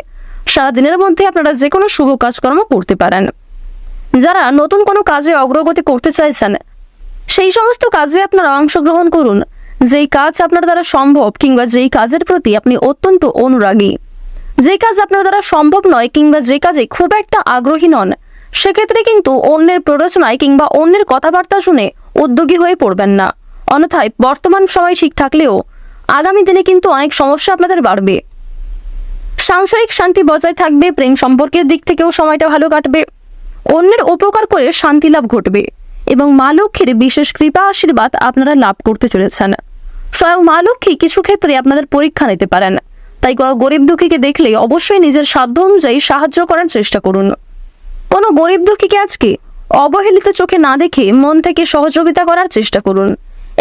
সারাদিনের মধ্যে আপনারা যে কোনো শুভ কাজকর্ম করতে পারেন। যারা নতুন কোনো কাজে অগ্রগতি করতে চাইছেন, সেই সমস্ত কাজে আপনারা অংশগ্রহণ করুন যেই কাজ আপনার দ্বারা সম্ভব, কিংবা যেই কাজের প্রতি আপনি অত্যন্ত অনুরাগী। যে কাজ আপনার দ্বারা সম্ভব নয় কিংবা যে কাজে খুব একটা আগ্রহী নন, সেক্ষেত্রে কিন্তু অন্যের প্ররোচনায় কিংবা অন্যের কথাবার্তা শুনে উদ্যোগী হয়ে পড়বেন না। অন্যথায় বর্তমান সময় ঠিক থাকলেও আগামী দিনে কিন্তু অনেক সমস্যা আপনাদের বাড়বে। সাংসারিক শান্তি বজায় থাকবে, প্রেম সম্পর্কের দিক থেকেও সময়টা ভালো কাটবে, অন্যের উপকার করে শান্তি লাভ ঘটবে এবং মা লক্ষ্মীর বিশেষ কৃপা আশীর্বাদ আপনারা লাভ করতে চলেছেন। স্বয়ং মা লক্ষ্মী কিছু ক্ষেত্রে আপনাদের পরীক্ষা নিতে পারেন, তাই কোনো গরিব দুঃখীকে দেখলে অবশ্যই নিজের সাধ্য অনুযায়ী সাহায্য করার চেষ্টা করুন। কোনো গরিব দুঃখীকে আজকে অবহেলিত চোখে না দেখে মন থেকে সহযোগিতা করার চেষ্টা করুন।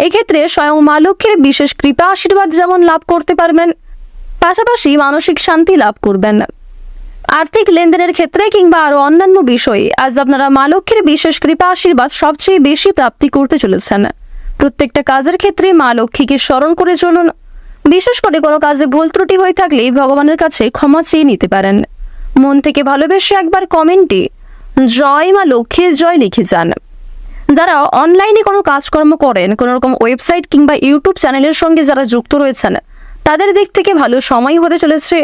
এক্ষেত্রে স্বয়ং মা লক্ষ্মীর বিশেষ কৃপা আশীর্বাদ যেমন লাভ করতে পারবেন, পাশাপাশি মানসিক শান্তি লাভ করবেন। আর্থিক লেনদেনের ক্ষেত্রে কিংবা আরো অন্যান্য বিষয়ে আজ আপনারা মা লক্ষ্মীর বিশেষ কৃপা আশীর্বাদ সবচেয়ে বেশি প্রাপ্তি করতে চলেছেন। প্রত্যেকটা কাজের ক্ষেত্রে মা লক্ষ্মীকে স্মরণ করে চলুন। বিশেষ করে কোনো কাজে ভুল ত্রুটি হয়ে থাকলে ভগবানের কাছে ক্ষমা চেয়ে নিতে পারেন। মন থেকে ভালোবেসে একবার কমেন্টে জয় মা লক্ষ্মীর জয় লিখে যান। যারা অনলাইনে কোনো কাজকর্ম করেন, কোনো রকম ওয়েবসাইট কিংবা ইউটিউব চ্যানেলের সঙ্গে যারা যুক্ত রয়েছেন, তাদের দিক থেকে ভালো সময় হতে চলেছে।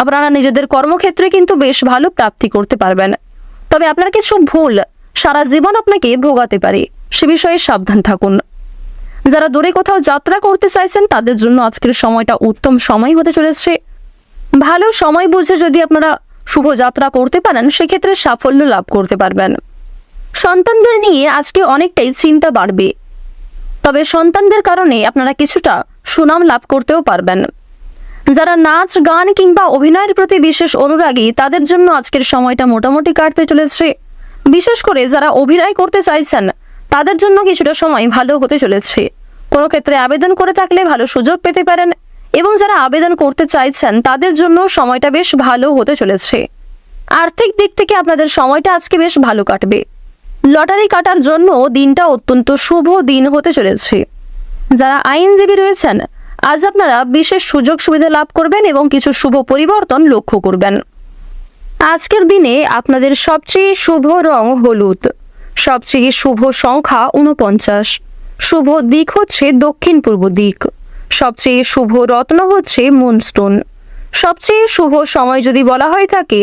আপনারা নিজেদের কর্মক্ষেত্রে কিন্তু বেশ ভালো প্রাপ্তি করতে পারবেন। তবে আপনার কিছু ভুল সারা জীবন আপনাকে ভোগাতে পারে, সে বিষয়ে সাবধান থাকুন। যারা দূরে কোথাও যাত্রা করতে চাইছেন, তাদের জন্য আজকের সময়টা উত্তম সময় হতে চলেছে। ভালো সময় বুঝে যদি আপনারা শুভ যাত্রা করতে পারেন, সেক্ষেত্রে সাফল্য লাভ করতে পারবেন। সন্তানদের নিয়ে আজকে অনেকটাই চিন্তা বাড়বে, তবে সন্তানদের কারণে আপনারা কিছুটা সুনাম লাভ করতেও পারবেন। যারা নাচ গান কিংবা অভিনয়ের প্রতি বিশেষ অনুরাগী, তাদের জন্য আজকের সময়টা মোটামুটি কাটতে চলেছে। বিশেষ করে যারা অভিনয় করতে চাইছেন, তাদের জন্য কিছুটা সময় ভালো হতে চলেছে। কোনো ক্ষেত্রে আবেদন করে থাকলে ভালো সুযোগ পেতে পারেন, এবং যারা আবেদন করতে চাইছেন তাদের জন্য সময়টা বেশ ভালো হতে চলেছে। আর্থিক দিক থেকে আপনাদের সময়টা আজকে বেশ ভালো কাটবে। লটারি কাটার জন্য দিনটা অত্যন্ত শুভ দিন হতে চলেছে। যারা আইনজীবী রয়েছেন, আজ আপনারা বিশেষ সুযোগ সুবিধা লাভ করবেন এবং কিছু শুভ পরিবর্তন লক্ষ্য করবেন। আজকের দিনে আপনাদের সবচেয়ে শুভ রং হলুদ, সবচেয়ে শুভ সংখ্যা 49, শুভ দিক হচ্ছে দক্ষিণ পূর্ব দিক, সবচেয়ে শুভ রত্ন হচ্ছে মুনস্টোন। সবচেয়ে শুভ সময় যদি বলা হয়ে থাকে,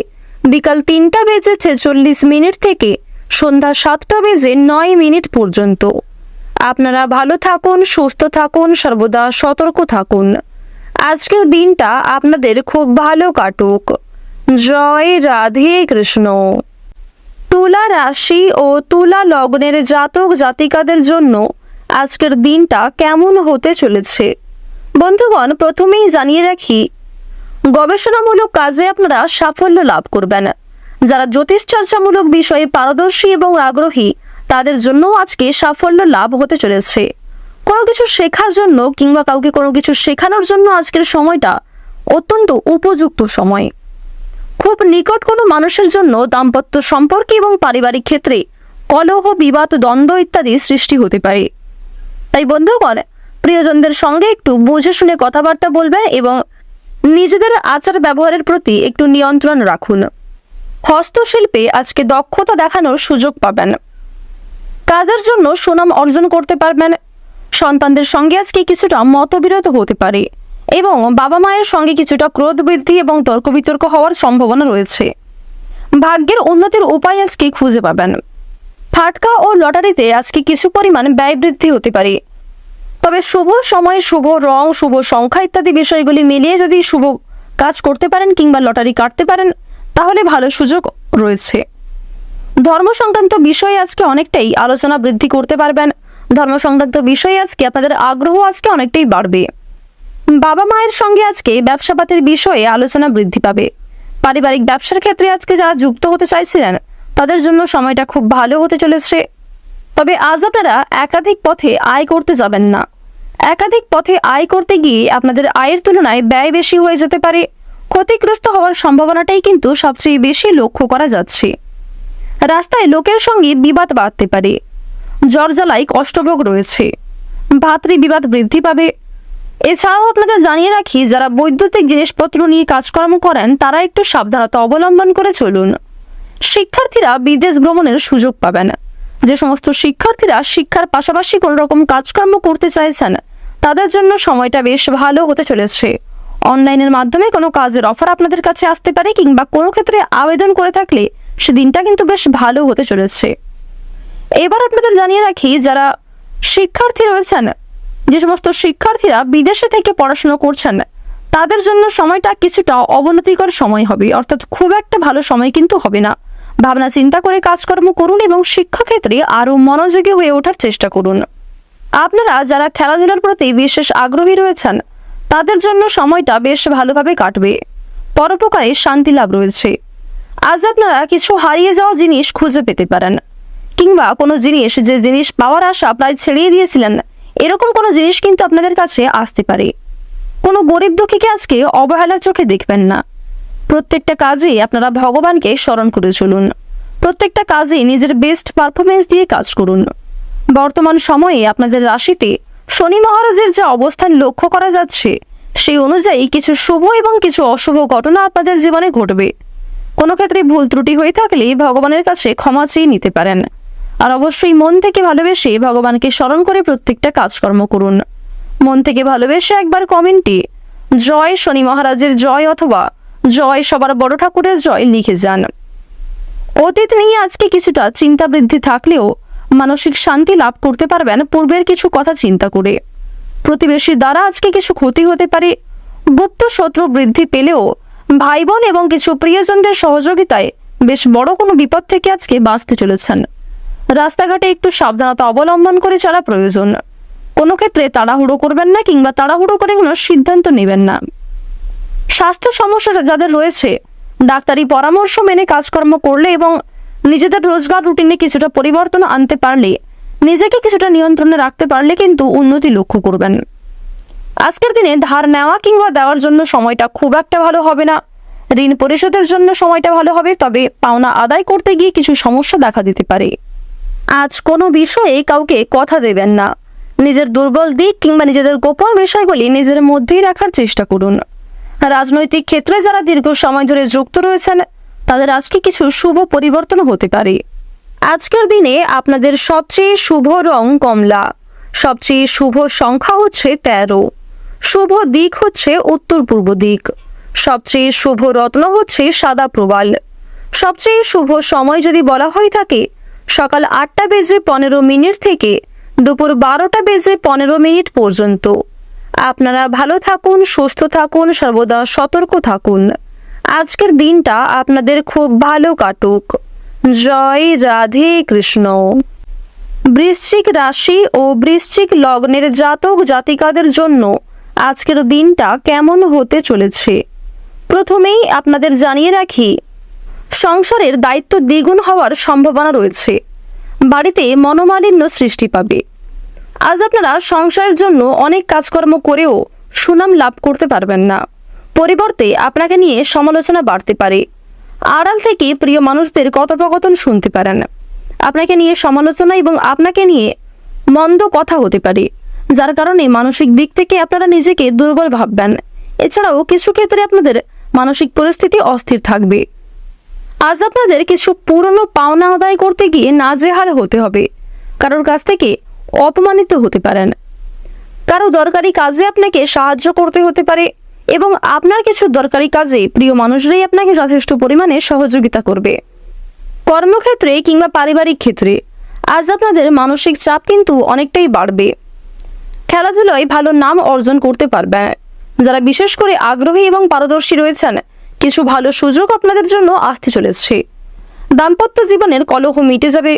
বিকাল 3:46 থেকে সন্ধ্যা 7:09 পর্যন্ত। আপনারা ভালো থাকুন, সুস্থ থাকুন, সর্বদা সতর্ক থাকুন। আজকের দিনটা আপনাদের খুব ভালো কাটুক। জয় রাধে কৃষ্ণ। তুলা রাশি ও তুলা লগ্নের জাতক জাতিকাদের জন্য আজকের দিনটা কেমন হতে চলেছে? বন্ধুগণ, প্রথমেই জানিয়ে রাখি, গবেষণামূলক কাজে আপনারা সাফল্য লাভ করবেন। যারা জ্যোতিষ চর্চামূলক বিষয়ে পারদর্শী এবং আগ্রহী, তাদের জন্য আজকে সাফল্য লাভ হতে চলেছে। কোনো কিছু শেখার জন্য কিংবা কাউকে কোনো কিছু শেখানোর জন্য আজকের সময়টা অত্যন্ত উপযুক্ত সময়। খুব নিকট কোনো মানুষের জন্য দাম্পত্য সম্পর্কে এবং পারিবারিক ক্ষেত্রে কলহ, বিবাদ, দ্বন্দ্ব ইত্যাদি সৃষ্টি হতে পারে। তাই বন্ধুগণ, প্রিয়জনদের সঙ্গে একটু বুঝে শুনে কথাবার্তা বলবেন এবং নিজেদের আচার ব্যবহারের প্রতি একটু নিয়ন্ত্রণ রাখুন। হস্তশিল্পে আজকে দক্ষতা দেখানোর সুযোগ পাবেন। কাজের জন্য সুনাম অর্জন করতে পারবেন। সন্তানদের সঙ্গে আজকে কিছুটা মতবিরোধ হতে পারে এবং বাবা মায়ের সঙ্গে কিছুটা ক্রোধ বৃদ্ধি এবং তর্ক বিতর্ক হওয়ার সম্ভাবনা রয়েছে। ভাগ্যের উন্নতির উপায় আজকে খুঁজে পাবেন। ফাটকা ও লটারিতে আজকে কিছু পরিমাণ ব্যয় বৃদ্ধি হতে পারে। তবে শুভ সময়, শুভ রং, শুভ সংখ্যা ইত্যাদি বিষয়গুলি মিলিয়ে যদি শুভ কাজ করতে পারেন কিংবা লটারি কাটতে পারেন, তাহলে ভালো সুযোগ রয়েছে। ধর্ম সংক্রান্ত বিষয়ে আজকে অনেকটাই আলোচনা বৃদ্ধি করতে পারবেন। ধর্ম সংক্রান্ত বিষয়ে আজকে আপনাদের আগ্রহ আজকে অনেকটাই বাড়বে। বাবা মায়ের সঙ্গে আজকে ব্যবসাপাতির বিষয়ে আলোচনা বৃদ্ধি পাবে। পারিবারিক ব্যবসার ক্ষেত্রে আজকে যারা যুক্ত হতে চাইছিলেন, তাদের জন্য সময়টা খুব ভালো হতে চলেছে। তবে আজ আপনারা একাধিক পথে আয় করতে যাবেন না। একাধিক পথে আয় করতে গিয়ে আপনাদের আয়ের তুলনায় ব্যয় বেশি হয়ে যেতে পারে। ক্ষতিগ্রস্ত হওয়ার সম্ভাবনাটাই কিন্তু সবচেয়ে বেশি লক্ষ্য করা যাচ্ছে। রাস্তায় লোকের সঙ্গে বিবাদ বাড়তে পারে। জ্বর জ্বালায় কষ্টভোগ রয়েছে। ভাতৃবিবাদ বৃদ্ধি পাবে। এছাড়াও আপনাদের জানিয়ে রাখি, যারা বৈদ্যুতিক জিনিসপত্র নিয়ে কাজকর্ম করেন, তারা একটু সাবধানতা অবলম্বন করে চলুন। শিক্ষার্থীরা বিদেশ ভ্রমণের সুযোগ পাবেন। যে সমস্ত শিক্ষার্থীরা শিক্ষার পাশাপাশি কোনো রকম কাজকর্ম করতে চাইছেন তাদের জন্য সময়টা বেশ ভালো হতে চলেছে। অনলাইনের মাধ্যমে কোনো কাজের অফার আপনাদের কাছে আসতে পারে, কিংবা কোনো ক্ষেত্রে আবেদন করে থাকলে সেদিনটা কিন্তু বেশ ভালো হতে চলেছে। এবার আপনাদের জানিয়ে রাখি, যারা শিক্ষার্থী রয়েছেন, যে সমস্ত শিক্ষার্থীরা বিদেশে থেকে পড়াশোনা করছেন তাদের জন্য সময়টা কিছুটা অবনতিকর সময় হবে, অর্থাৎ খুব একটা ভালো সময় কিন্তু হবে না। ভাবনা চিন্তা করে কাজকর্ম করুন এবং শিক্ষাক্ষেত্রে আরও মনোযোগী হয়ে ওঠার চেষ্টা করুন। আপনারা যারা খেলাধুলার প্রতি বিশেষ আগ্রহী রয়েছেন তাদের জন্য সময়টা বেশ ভালোভাবে কাটবে। পরোপকারে শান্তি লাভ রয়েছে। আজ আপনারা কিছু হারিয়ে যাওয়া জিনিস খুঁজে পেতে পারেন, কিংবা কোনো জিনিস যে জিনিস পাওয়ার আশা প্রায় ছেড়িয়ে দিয়েছিলেন এরকম কোনো জিনিস কিন্তু আপনাদের কাছে আসতে পারে। কোনো গরিব দুঃখীকে আজকে অবহেলার চোখে দেখবেন না। প্রত্যেকটা কাজেই আপনারা ভগবানকে স্মরণ করে চলুন। প্রত্যেকটা কাজেই নিজের বেস্ট পারফরমেন্স দিয়ে কাজ করুন। বর্তমান সময়ে আপনাদের রাশিতে শনি মহারাজের যে অবস্থান লক্ষ্য করা যাচ্ছে সেই অনুযায়ী কিছু শুভ এবং কিছু অশুভ ঘটনা আপনাদের জীবনে ঘটবে। কোনো ক্ষেত্রে ভুল ত্রুটি হয়ে থাকলে ভগবানের কাছে ক্ষমা চেয়ে নিতে পারেন। আর অবশ্যই মন থেকে ভালোবেসে ভগবানকে স্মরণ করে প্রত্যেকটা কাজকর্ম করুন। মন থেকে ভালোবেসে একবার কমেন্টে জয় শনি মহারাজের জয় অথবা জয় সবার বড় ঠাকুরের জয় লিখে যান। অতীত নিয়ে আজকে কিছুটা চিন্তা বৃদ্ধি থাকলেও মানসিক শান্তি লাভ করতে পারবেন পূর্বের কিছু কথা চিন্তা করে। প্রতিবেশীর দ্বারা আজকে কিছু ক্ষতি হতে পারে। গুপ্ত শত্রু বৃদ্ধি পেলেও ভাই বোন এবং কিছু প্রিয়জনদের সহযোগিতায় বেশ বড় কোনো বিপদ থেকে আজকে বাঁচতে চলেছেন। রাস্তাঘাটে একটু সাবধানতা অবলম্বন করে চলা প্রয়োজন। কোনো ক্ষেত্রে তাড়াহুড়ো করবেন না, কিংবা তাড়াহুড়ো করে কোনো সিদ্ধান্ত নেবেন না। স্বাস্থ্য সমস্যা যাদের রয়েছে ডাক্তারি পরামর্শ মেনে কাজকর্ম করলে এবং নিজেদের রোজগার রুটিনে কিছুটা পরিবর্তন আনতে পারলে, নিজেকে কিছুটা নিয়ন্ত্রণে রাখতে পারলে কিন্তু উন্নতি লক্ষ্য করবেন। আজকের দিনে ধার নেওয়া কিংবা দেওয়ার জন্য সময়টা খুব একটা ভালো হবে না। ঋণ পরিশোধের জন্য সময়টা ভালো হবে, তবে পাওনা আদায় করতে গিয়ে কিছু সমস্যা দেখা দিতে পারে। আজ কোনো বিষয়ে কাউকে কথা দেবেন না। নিজের দুর্বল দিক কিংবা নিজেদের গোপন বিষয়গুলি নিজের মধ্যেই রাখার চেষ্টা করুন। রাজনৈতিক ক্ষেত্রে যারা দীর্ঘ সময় ধরে যুক্ত রয়েছেন তাদের আজকে কিছু শুভ পরিবর্তন হতে পারে। আজকের দিনে আপনাদের সবচেয়ে শুভ রং কমলা, সবচেয়ে শুভ সংখ্যা হচ্ছে 13, শুভ দিক হচ্ছে উত্তর পূর্ব দিক, সবচেয়ে শুভ রত্ন হচ্ছে সাদা প্রবাল। সবচেয়ে শুভ সময় যদি বলা হয়ে থাকে সকাল 8:15 থেকে দুপুর 12:15 পর্যন্ত। আপনারা ভালো থাকুন, সুস্থ থাকুন, সর্বদা সতর্ক থাকুন। আজকের দিনটা আপনাদের খুব ভালো কাটুক। জয় রাধে কৃষ্ণ। বৃশ্চিক রাশি ও বৃশ্চিক লগ্নের জাতক জাতিকাদের জন্য আজকের দিনটা কেমন হতে চলেছে প্রথমেই আপনাদের জানিয়ে রাখি, সংসারের দায়িত্ব দ্বিগুণ হওয়ার সম্ভাবনা রয়েছে। বাড়িতে মনোমালিন্য সৃষ্টি পাবে। আজ আপনারা সংসারের জন্য অনেক কাজকর্ম করেও সুনাম লাভ করতে পারবেন না। পরিবর্তে আপনাকে নিয়ে সমালোচনা বাড়তে পারে। আড়াল থেকে প্রিয় মানুষদের কথোপকথন শুনতে পারেন। আপনাকে নিয়ে সমালোচনা এবং আপনাকে নিয়ে মন্দ কথা হতে পারে, যার কারণে মানসিক দিক থেকে আপনারা নিজেকে দুর্বল ভাববেন। এছাড়াও কিছু ক্ষেত্রে আপনাদের মানসিক পরিস্থিতি অস্থির থাকবে। আজ আপনাদের কিছু পুরনো পাওনা আদায় করতে গিয়ে নাজেহাল হতে হবে। কারোর কাছ থেকে অপমানিত হতে পারেন। কারো দরকারি কাজে আপনাকে সাহায্য করতে হতে পারে এবং আপনার কিছু দরকারি কাজে প্রিয় মানুষরাই আপনাকে যথেষ্ট পরিমাণে সহযোগিতা করবে। কর্মক্ষেত্রে কিংবা পারিবারিক ক্ষেত্রে আজ আপনাদের মানসিক চাপ কিন্তু অনেকটাই বাড়বে। খেলাধুলায় ভালো নাম অর্জন করতে পারবেন। যারা বিশেষ করে আগ্রহী এবং পারদর্শী রয়েছেন কিছু ভালো সুযোগ আপনাদের জন্য আসতে চলেছে। দাম্পত্য জীবনের কলহ মিটে যাবে।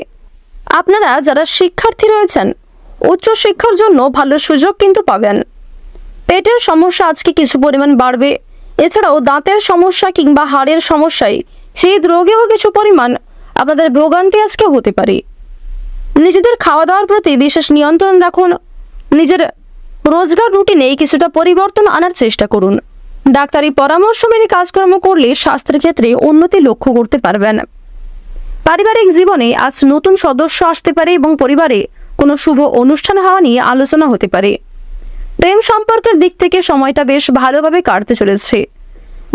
আপনারা যারা শিক্ষার্থী রয়েছেন উচ্চ শিক্ষার জন্য ভালো সুযোগ কিন্তু পাবেন। পেটের সমস্যা আজকে কিছু পরিমাণ বাড়বে। এছাড়াও দাঁতের সমস্যা কিংবা হাড়ের সমস্যায় হৃদরোগেও কিছু পরিমাণ আপনাদের ভোগান্তি আজকে হতে পারে। নিজেদের খাওয়া দাওয়ার প্রতি বিশেষ নিয়ন্ত্রণ রাখুন। নিজের রোজগার রুটিনে কিছুটা পরিবর্তন আনার চেষ্টা করুন। ডাক্তারি পরামর্শ মেনে কাজকর্ম করলে স্বাস্থ্যের ক্ষেত্রে উন্নতি লক্ষ্য করতে পারবেন। পারিবারিক জীবনে আজ নতুন সদস্য আসতে পারে এবং পরিবারে কোনো শুভ অনুষ্ঠান হওয়া নিয়ে আলোচনা হতে পারে। প্রেম সম্পর্কের দিক থেকে সময়টা বেশ ভালোভাবে কাটতে চলেছে।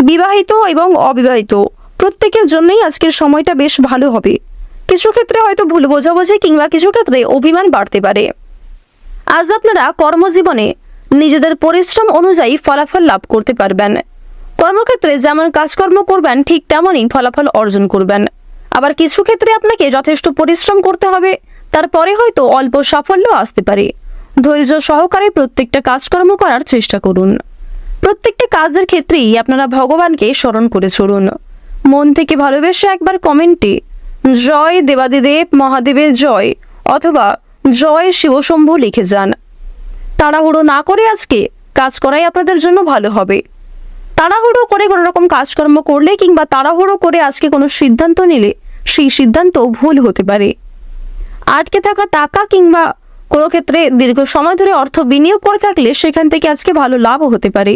বিবাহিত এবং অবিবাহিত প্রত্যেকের জন্যই আজকের সময়টা বেশ ভালো হবে। কিছু ক্ষেত্রে হয়তো ভুল বোঝাবুঝি কিংবা কিছু ক্ষেত্রে অভিমান বাড়তে পারে। আজ আপনারা কর্মজীবনে নিজেদের পরিশ্রম অনুযায়ী ফলাফল লাভ করতে পারবেন। কর্মক্ষেত্রে যেমন কাজকর্ম করবেন ঠিক তেমনই ফলাফল অর্জন করবেন। আবার কিছু ক্ষেত্রে আপনাকে যথেষ্ট পরিশ্রম করতে হবে, তারপরে হয়তো অল্প সাফল্য আসতে পারে। ধৈর্য সহকারে প্রত্যেকটা কাজকর্ম করার চেষ্টা করুন। প্রত্যেকটা কাজের ক্ষেত্রেই আপনারা ভগবানকে স্মরণ করে চলুন। মন থেকে ভালোবেসে একবার কমেন্টে জয় দেবাদিদেব মহাদেবের জয় অথবা জয় শিবশম্ভু লিখে যান। তাড়াহুড়ো না করে আজকে কাজ করাই আপনাদের জন্য ভালো হবে। তাড়াহুড়ো করে কোনো রকম কাজকর্ম করলে কিংবা তাড়াহুড়ো করে আজকে কোনো সিদ্ধান্ত নিলে সেই সিদ্ধান্ত ভুল হতে পারে। আটকে থাকা টাকা কিংবা কোনো ক্ষেত্রে দীর্ঘ সময় ধরে অর্থ বিনিয়োগ করে থাকলে সেখান থেকে আজকে ভালো লাভও হতে পারে।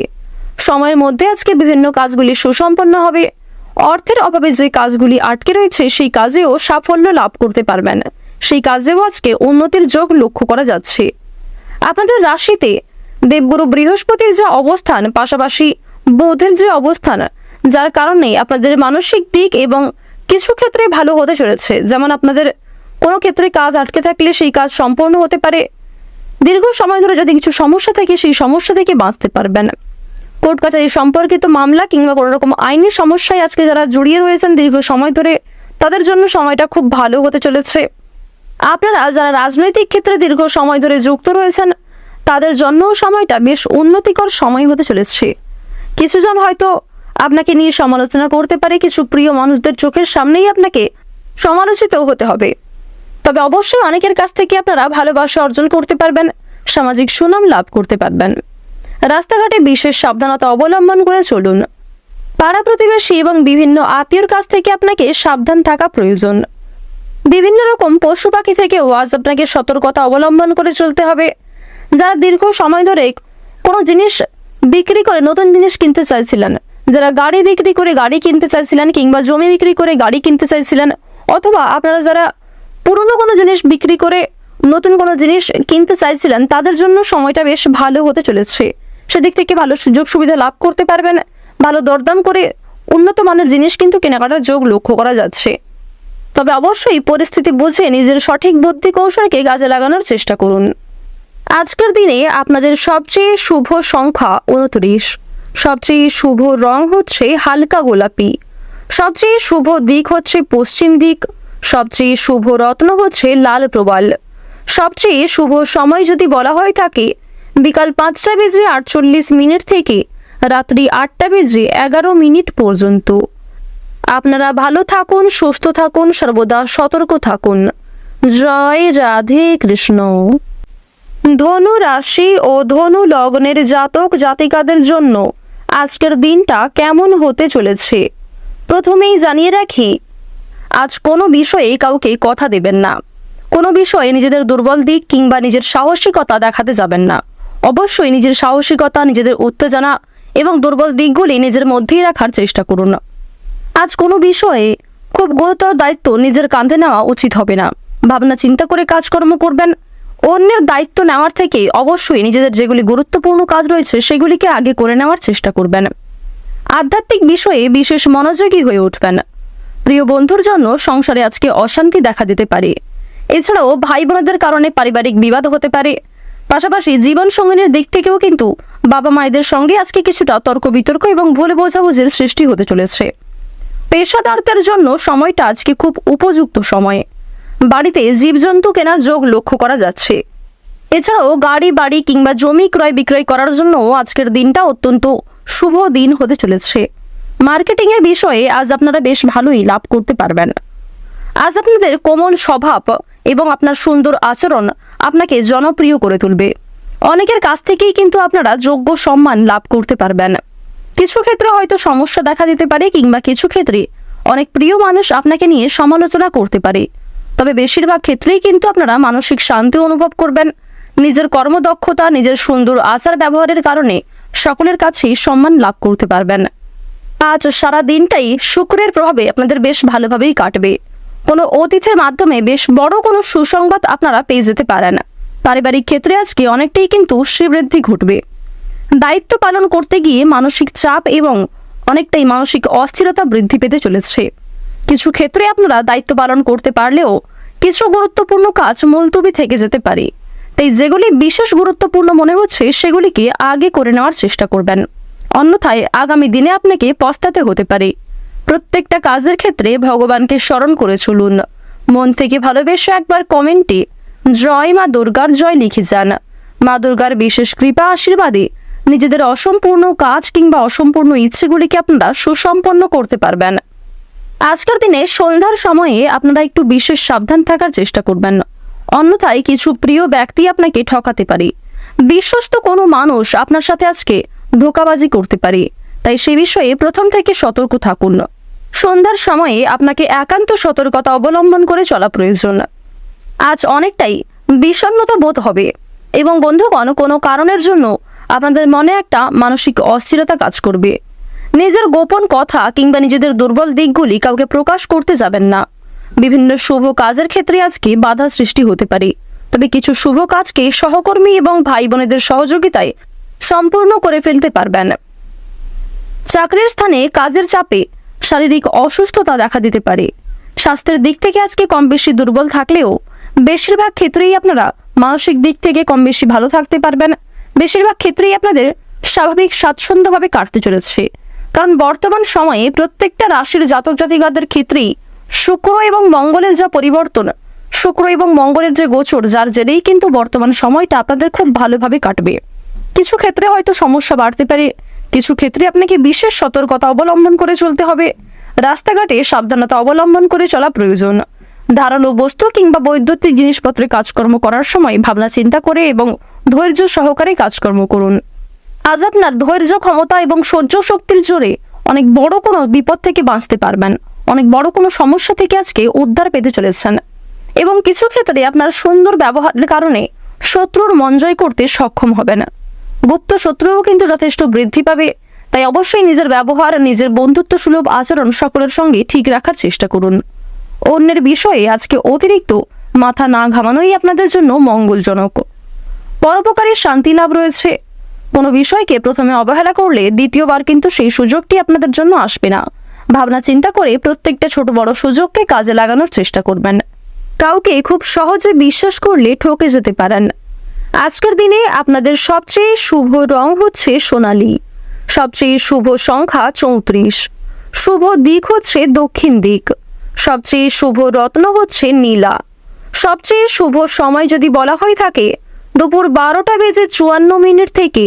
সময়ের মধ্যে আজকে বিভিন্ন কাজগুলি সুসম্পন্ন হবে। অর্থের অভাবে যে কাজগুলি আটকে রয়েছে সেই কাজেও সাফল্য লাভ করতে পারবেন। সেই কাজেও আজকে উন্নতির যোগ লক্ষ্য করা যাচ্ছে। আপনাদের রাশিতে দেবগুরু বৃহস্পতির যে অবস্থান, পাশাপাশি বুধের যে অবস্থান, যার কারণে আপনাদের মানসিক দিক এবং কিছু ক্ষেত্রে ভালো হতে চলেছে। যেমন আপনাদের কোনো ক্ষেত্রে কাজ আটকে থাকলে সেই কাজ সম্পূর্ণ হতে পারে। দীর্ঘ সময় ধরে যদি কিছু সমস্যা থাকে সেই সমস্যা থেকে বাঁচতে পারবেন। কোর্ট কাছারি সম্পর্কিত মামলা কিংবা কোনো রকম আইনি সমস্যায় আজকে যারা জড়িয়ে রয়েছেন দীর্ঘ সময় ধরে, তাদের জন্য সময়টা খুব ভালো হতে চলেছে। আপনারা যারা রাজনৈতিক ক্ষেত্রে দীর্ঘ সময় ধরে যুক্ত রয়েছেন তাদের জন্যও সময়টা বেশ উন্নতিকর সময় হতে চলেছে। কিছুজন হয়তো আপনাকে নিয়ে সমালোচনা করতে পারে, কিছু প্রিয় মানুষদের চোখের সামনেই আপনাকে সমালোচিত হতে হবে। তবে অবশ্যই অনেকের কাছ থেকে আপনারা ভালোবাসা অর্জন করতে পারবেন, সামাজিক সুনাম লাভ করতে পারবেন। রাস্তাঘাটে বিশেষ সাবধানতা অবলম্বন করে চলুন। পাড়া প্রতিবেশী এবং বিভিন্ন আত্মীয়র কাছ থেকে আপনাকে সাবধান থাকা প্রয়োজন। বিভিন্ন রকম পশু পাখি থেকেও আজ আপনাকে সতর্কতা অবলম্বন করে চলতে হবে। যারা দীর্ঘ সময় ধরে কোনো জিনিস বিক্রি করে নতুন জিনিস কিনতে চাইছিলেন, যারা গাড়ি বিক্রি করে গাড়ি কিনতে চাইছিলেন কিংবা জমি বিক্রি করে গাড়ি কিনতে চাইছিলেন, অথবা আপনারা যারা পুরনো কোনো জিনিস বিক্রি করে নতুন কোনো জিনিস কিনতে চাইছিলেন, তাদের জন্য সময়টা বেশ ভালো হতে চলেছে। সেদিক থেকে ভালো সুযোগ সুবিধা লাভ করতে পারবেন। ভালো দরদাম করে উন্নত মানের জিনিস কিন্তু কেনাকাটার যোগ লক্ষ্য করা যাচ্ছে। তবে অবশ্যই পরিস্থিতি বুঝে নিজের সঠিক বুদ্ধি কৌশলকে কাজে লাগানোর চেষ্টা করুন। আজকের দিনে আপনাদের সবচেয়ে শুভ সংখ্যা 29, সবচেয়ে শুভ রং হচ্ছে হালকা গোলাপি, সবচেয়ে শুভ দিক হচ্ছে পশ্চিম দিক, সবচেয়ে শুভ রত্ন হচ্ছে লাল প্রবাল, সবচেয়ে শুভ সময় যদি বলা হয়ে থাকে বিকাল 5টা বেজে 48 মিনিট থেকে রাত্রি 8টা বেজে 11 মিনিট পর্যন্ত। আপনারা ভালো থাকুন, সুস্থ থাকুন, সর্বদা সতর্ক থাকুন। জয় রাধে কৃষ্ণ। ধনু রাশি ও ধনু লগ্নের জাতক জাতিকাদের জন্য আজকের দিনটা কেমন হতে চলেছে প্রথমেই জানিয়ে রাখি, আজ কোনো বিষয়ে কাউকে কথা দেবেন না। কোনো বিষয়ে নিজেদের দুর্বল দিক কিংবা নিজের সাহসিকতা দেখাতে যাবেন না। অবশ্যই নিজের সাহসিকতা, নিজেদের উত্তেজনা এবং দুর্বল দিকগুলি নিজের মধ্যেই রাখার চেষ্টা করুন। আজ কোনো বিষয়ে খুব গুরুতর দায়িত্ব নিজের কাঁধে নেওয়া উচিত হবে না। ভাবনা চিন্তা করে কাজকর্ম করবেন। অন্যের দায়িত্ব নেওয়ার থেকে অবশ্যই নিজেদের যেগুলি গুরুত্বপূর্ণ কাজ রয়েছে সেগুলিকে আগে করে নেওয়ার চেষ্টা করবেন। আধ্যাত্মিক বিষয়ে বিশেষ মনোযোগী হয়ে উঠবেন। প্রিয় বন্ধুর জন্য সংসারে আজকে অশান্তি দেখা দিতে পারে। এছাড়াও ভাই বোনদের কারণে পারিবারিক বিবাদ হতে পারে। পাশাপাশি জীবন সঙ্গিনীর দিক থেকেও কিন্তু বাবা মায়েদের সঙ্গে আজকে কিছুটা তর্ক বিতর্ক এবং ভুল বোঝাবুঝির সৃষ্টি হতে চলেছে। পেশাদারদের জন্য সময়টা আজকে খুব উপযুক্ত সময়। বাড়িতে জীবজন্তু কেনার যোগ লক্ষ্য করা যাচ্ছে। এছাড়াও গাড়ি বাড়ি কিংবা জমি ক্রয় বিক্রয় করার জন্য আজকের দিনটা অত্যন্ত শুভ দিন হতে চলেছে। মার্কেটিং এর বিষয়ে আজ আপনারা বেশ ভালোই লাভ করতে পারবেন। আজ আপনাদের কোমল স্বভাব এবং আপনার সুন্দর আচরণ আপনাকে জনপ্রিয় করে তুলবে। অনেকের কাছ থেকেই কিন্তু আপনারা যোগ্য সম্মান লাভ করতে পারবেন। কিছু ক্ষেত্রে হয়তো সমস্যা দেখা দিতে পারে কিংবা কিছু ক্ষেত্রে অনেক প্রিয় মানুষ আপনাকে নিয়ে সমালোচনা করতে পারে। তবে বেশিরভাগ ক্ষেত্রেই কিন্তু আপনারা মানসিক শান্তি অনুভব করবেন। নিজের কর্মদক্ষতা, নিজের সুন্দর আচার ব্যবহারের কারণে সকলের কাছেই সম্মান লাভ করতে পারবেন। আজ সারা দিনটাই শুক্রের প্রভাবে আপনাদের বেশ ভালোভাবেই কাটবে। কোনো অতিথির মাধ্যমে বেশ বড় কোনো সুসংবাদ আপনারা পেয়ে যেতে পারেন। পারিবারিক ক্ষেত্রে আজকে অনেকটাই কিন্তু শ্রীবৃদ্ধি ঘটবে। দায়িত্ব পালন করতে গিয়ে মানসিক চাপ এবং অনেকটাই মানসিক অস্থিরতা বৃদ্ধি পেতে চলেছে। কিছু ক্ষেত্রে আপনারা দায়িত্ব পালন করতে পারলেও কিছু গুরুত্বপূর্ণ কাজ মুলতবি থেকে যেতে পারে। তাই যেগুলি বিশেষ গুরুত্বপূর্ণ মনে হচ্ছে সেগুলিকে আগে করে নেওয়ার চেষ্টা করবেন, অন্যথায় আগামী দিনে আপনাকে পস্তাতে হতে পারে। প্রত্যেকটা কাজের ক্ষেত্রে ভগবানকে স্মরণ করে চলুন। মন থেকে ভালোবেসে একবার কমেন্টে জয় মা দুর্গার জয় লিখে যান। মা দুর্গার বিশেষ কৃপা আশীর্বাদে নিজেদের অসম্পূর্ণ কাজ কিংবা অসম্পূর্ণ ইচ্ছেগুলিকে আপনারা সুসম্পন্ন করতে পারবেন। আজকের দিনে সন্ধ্যার সময়ে আপনারা একটু বিশেষ সাবধান থাকার চেষ্টা করবেন, অন্যথায় কিছু প্রিয় ব্যক্তি আপনাকে ঠকাতে পারে। বিশ্বস্ত কোনো মানুষ আপনার সাথে আজকে ধোঁকাবাজি করতে পারে, তাই সে বিষয়ে প্রথম থেকে সতর্ক থাকুন। সন্ধ্যার সময়ে আপনাকে একান্ত সতর্কতা অবলম্বন করে চলা প্রয়োজন। আজ অনেকটাই বিষণ্ণতা বোধ হবে এবং বন্ধুগণ, কোনো কারণের জন্য আপনাদের মনে একটা মানসিক অস্থিরতা কাজ করবে। নিজের গোপন কথা কিংবা নিজেদের দুর্বল দিকগুলি কাউকে প্রকাশ করতে যাবেন না। বিভিন্ন শুভ কাজের ক্ষেত্রে আজকে বাধা সৃষ্টি হতে পারে, তবে কিছু শুভ কাজকে সহকর্মী এবং ভাই বোনেদের সহযোগিতায় সম্পূর্ণ করে ফেলতে পারবেন। চাকরির স্থানে কাজের চাপে শারীরিক অসুস্থতা দেখা দিতে পারে। স্বাস্থ্যের দিক থেকে আজকে কম বেশি দুর্বল থাকলেও বেশিরভাগ ক্ষেত্রেই আপনারা মানসিক দিক থেকে কম বেশি ভালো থাকতে পারবেন। বেশিরভাগ ক্ষেত্রেই আপনাদের স্বাভাবিক স্বাচ্ছন্দ্যভাবে কাটতে চলেছে, কারণ বর্তমান সময়ে প্রত্যেকটা রাশির জাতক জাতিকাদের ক্ষেত্রেই শুক্র এবং মঙ্গলের যা পরিবর্তন, শুক্র এবং মঙ্গলের যে গোচর, যার জেরেই কিন্তু বর্তমান সময়টা আপনাদের খুব ভালোভাবে কাটবে। কিছু ক্ষেত্রে হয়তো সমস্যা বাড়তে পারে, কিছু ক্ষেত্রে আপনাকে বিশেষ সতর্কতা অবলম্বন করে চলতে হবে। রাস্তাঘাটে সাবধানতা অবলম্বন করে চলা প্রয়োজন। ধারালো বস্তু কিংবা বৈদ্যুতিক জিনিসপত্রে কাজকর্ম করার সময় ভাবনা চিন্তা করে এবং ধৈর্য সহকারে কাজকর্ম করুন। আজ আপনার ধৈর্য ক্ষমতা এবং সহ্য শক্তির জোরে অনেক বড় কোনো বিপদ থেকে বাঁচতে পারবেন, অনেক বড় কোনো সমস্যা থেকে আজকে উদ্ধার পেতে চলেছেন এবং কিছু ক্ষেত্রে আপনার সুন্দর ব্যবহারের কারণে শত্রুর মন জয় করতে সক্ষম হবেন। গুপ্ত শত্রুও কিন্তু যথেষ্ট বৃদ্ধি পাবে, তাই অবশ্যই নিজের ব্যবহার, নিজের বন্ধুত্ব সুলভ আচরণ সকলের সঙ্গে ঠিক রাখার চেষ্টা করুন। অন্যের বিষয়ে আজকে অতিরিক্ত মাথা না ঘামানোই আপনাদের জন্য মঙ্গলজনক। পরোপকারী শান্তি লাভ রয়েছে। কোনো বিষয়কে প্রথমে অবহেলা করলে দ্বিতীয়বার কিন্তু সেই সুযোগটি আপনাদের জন্য আসবে না। ভাবনা চিন্তা করে প্রত্যেকটা ছোট বড় সুযোগকে কাজে লাগানোর চেষ্টা করবেন। কাউকে খুব সহজে বিশ্বাস করলে ঠকে যেতে পারেন। আজকের দিনে আপনাদের সবচেয়ে শুভ রং হচ্ছে সোনালী, সবচেয়ে শুভ সংখ্যা 34, শুভ দিক হচ্ছে দক্ষিণ দিক, সবচেয়ে শুভ রত্ন হচ্ছে নীলা। সবচেয়ে শুভ সময় যদি বলা হয়ে থাকে দুপুর 12:54 থেকে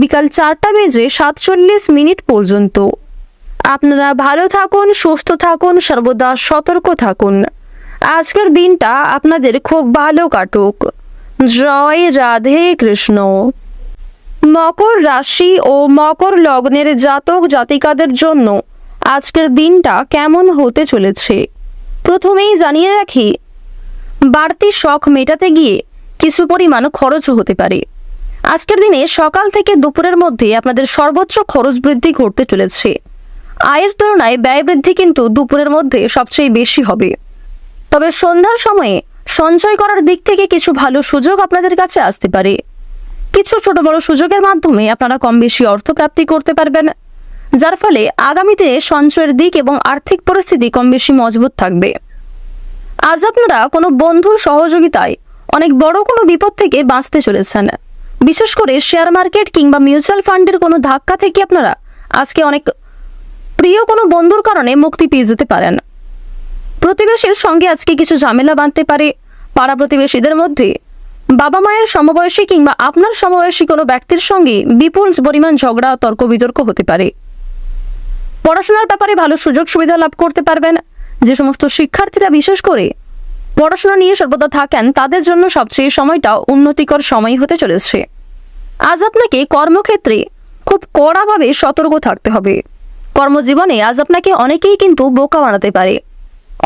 বিকাল 4:47 পর্যন্ত। আপনারা ভালো থাকুন, সুস্থ থাকুন, সর্বদা সতর্ক থাকুন। আজকের দিনটা আপনাদের খুব ভালো কাটুক। জয় রাধে কৃষ্ণ। মকর রাশি ও মকর লগ্নের জাতক জাতিকাদের জন্য আজকের দিনটা কেমন হতে চলেছে প্রথমেই জানিয়ে রাখি, বাড়তি শখ মেটাতে গিয়ে কিছু পরিমাণ খরচও হতে পারে। আজকের দিনে সকাল থেকে দুপুরের মধ্যে আপনাদের সর্বোচ্চ খরচ বৃদ্ধি ঘটতে চলেছে। আয়ের তুলনায় ব্যয় বৃদ্ধি কিন্তু দুপুরের মধ্যে সবচেয়ে বেশি হবে। তবে সন্ধ্যার সময়ে সঞ্চয় করার দিক থেকে কিছু ভালো সুযোগ আপনাদের কাছে আসতে পারে। কিছু ছোট বড় সুযোগের মাধ্যমে আপনারা কম বেশি অর্থ প্রাপ্তি করতে পারবেন, যার ফলে আগামীতে সঞ্চয়ের দিক এবং আর্থিক পরিস্থিতি কম বেশি মজবুত থাকবে। আজ আপনারা কোনো বন্ধুর সহযোগিতায় অনেক বড় কোনো বিপদ থেকে বাঁচতে চলেছেন। বিশেষ করে শেয়ার মার্কেট কিংবা মিউচুয়াল ফান্ডের কোনো ধাক্কা থেকে আপনারা আজকে অনেক প্রিয় কোনো বন্ধুর কারণে মুক্তি পেয়ে যেতে পারেন। প্রতিবেশীর সঙ্গে আজকে কিছু ঝামেলা বাঁধতে পারে। পাড়া প্রতিবেশীদের মধ্যে বাবা মায়ের সমবয়সী কিংবা আপনার সমবয়সী কোনো ব্যক্তির সঙ্গে বিপুল পরিমাণ ঝগড়া তর্ক বিতর্ক হতে পারে। পড়াশোনার ব্যাপারে ভালো সুযোগ সুবিধা লাভ করতে পারবেন। যে সমস্ত শিক্ষার্থীরা বিশেষ করে পড়াশোনা নিয়ে সর্বদা থাকেন তাদের জন্য সবচেয়ে সময়টা উন্নতিকর সময় হতে চলেছে। আজ আপনাকে কর্মক্ষেত্রে খুব কড়াভাবে সতর্ক থাকতে হবে। কর্মজীবনে আজ আপনাকে অনেকেই কিন্তু বোকা বানাতে পারে,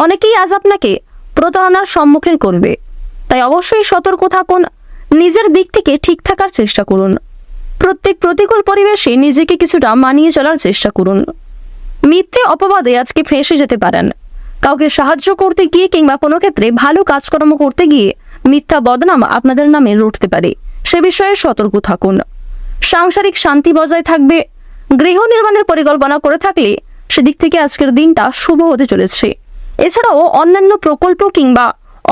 অনেকেই আজ আপনাকে প্রতারণার সম্মুখীন করবে, তাই অবশ্যই সতর্ক থাকুন। নিজের দিক থেকে ঠিক থাকার চেষ্টা করুন। প্রত্যেক প্রতিকূল পরিবেশে নিজেকে কিছুটা মানিয়ে চলার চেষ্টা করুন। মিথ্যে অপবাদে আজকে ফেঁসে যেতে পারেন। কাউকে সাহায্য করতে গিয়ে কিংবা কোনো ক্ষেত্রে ভালো কাজকর্ম করতে গিয়ে মিথ্যা বদনাম আপনাদের নামে রটতে পারে, সে বিষয়ে সতর্ক থাকুন। সাংসারিক শান্তি বজায় থাকবে। গৃহ নির্মাণের পরিকল্পনা করে থাকলে সেদিক থেকে আজকের দিনটা শুভ হতে চলেছে। এছাড়াও অন্যান্য প্রকল্প কিংবা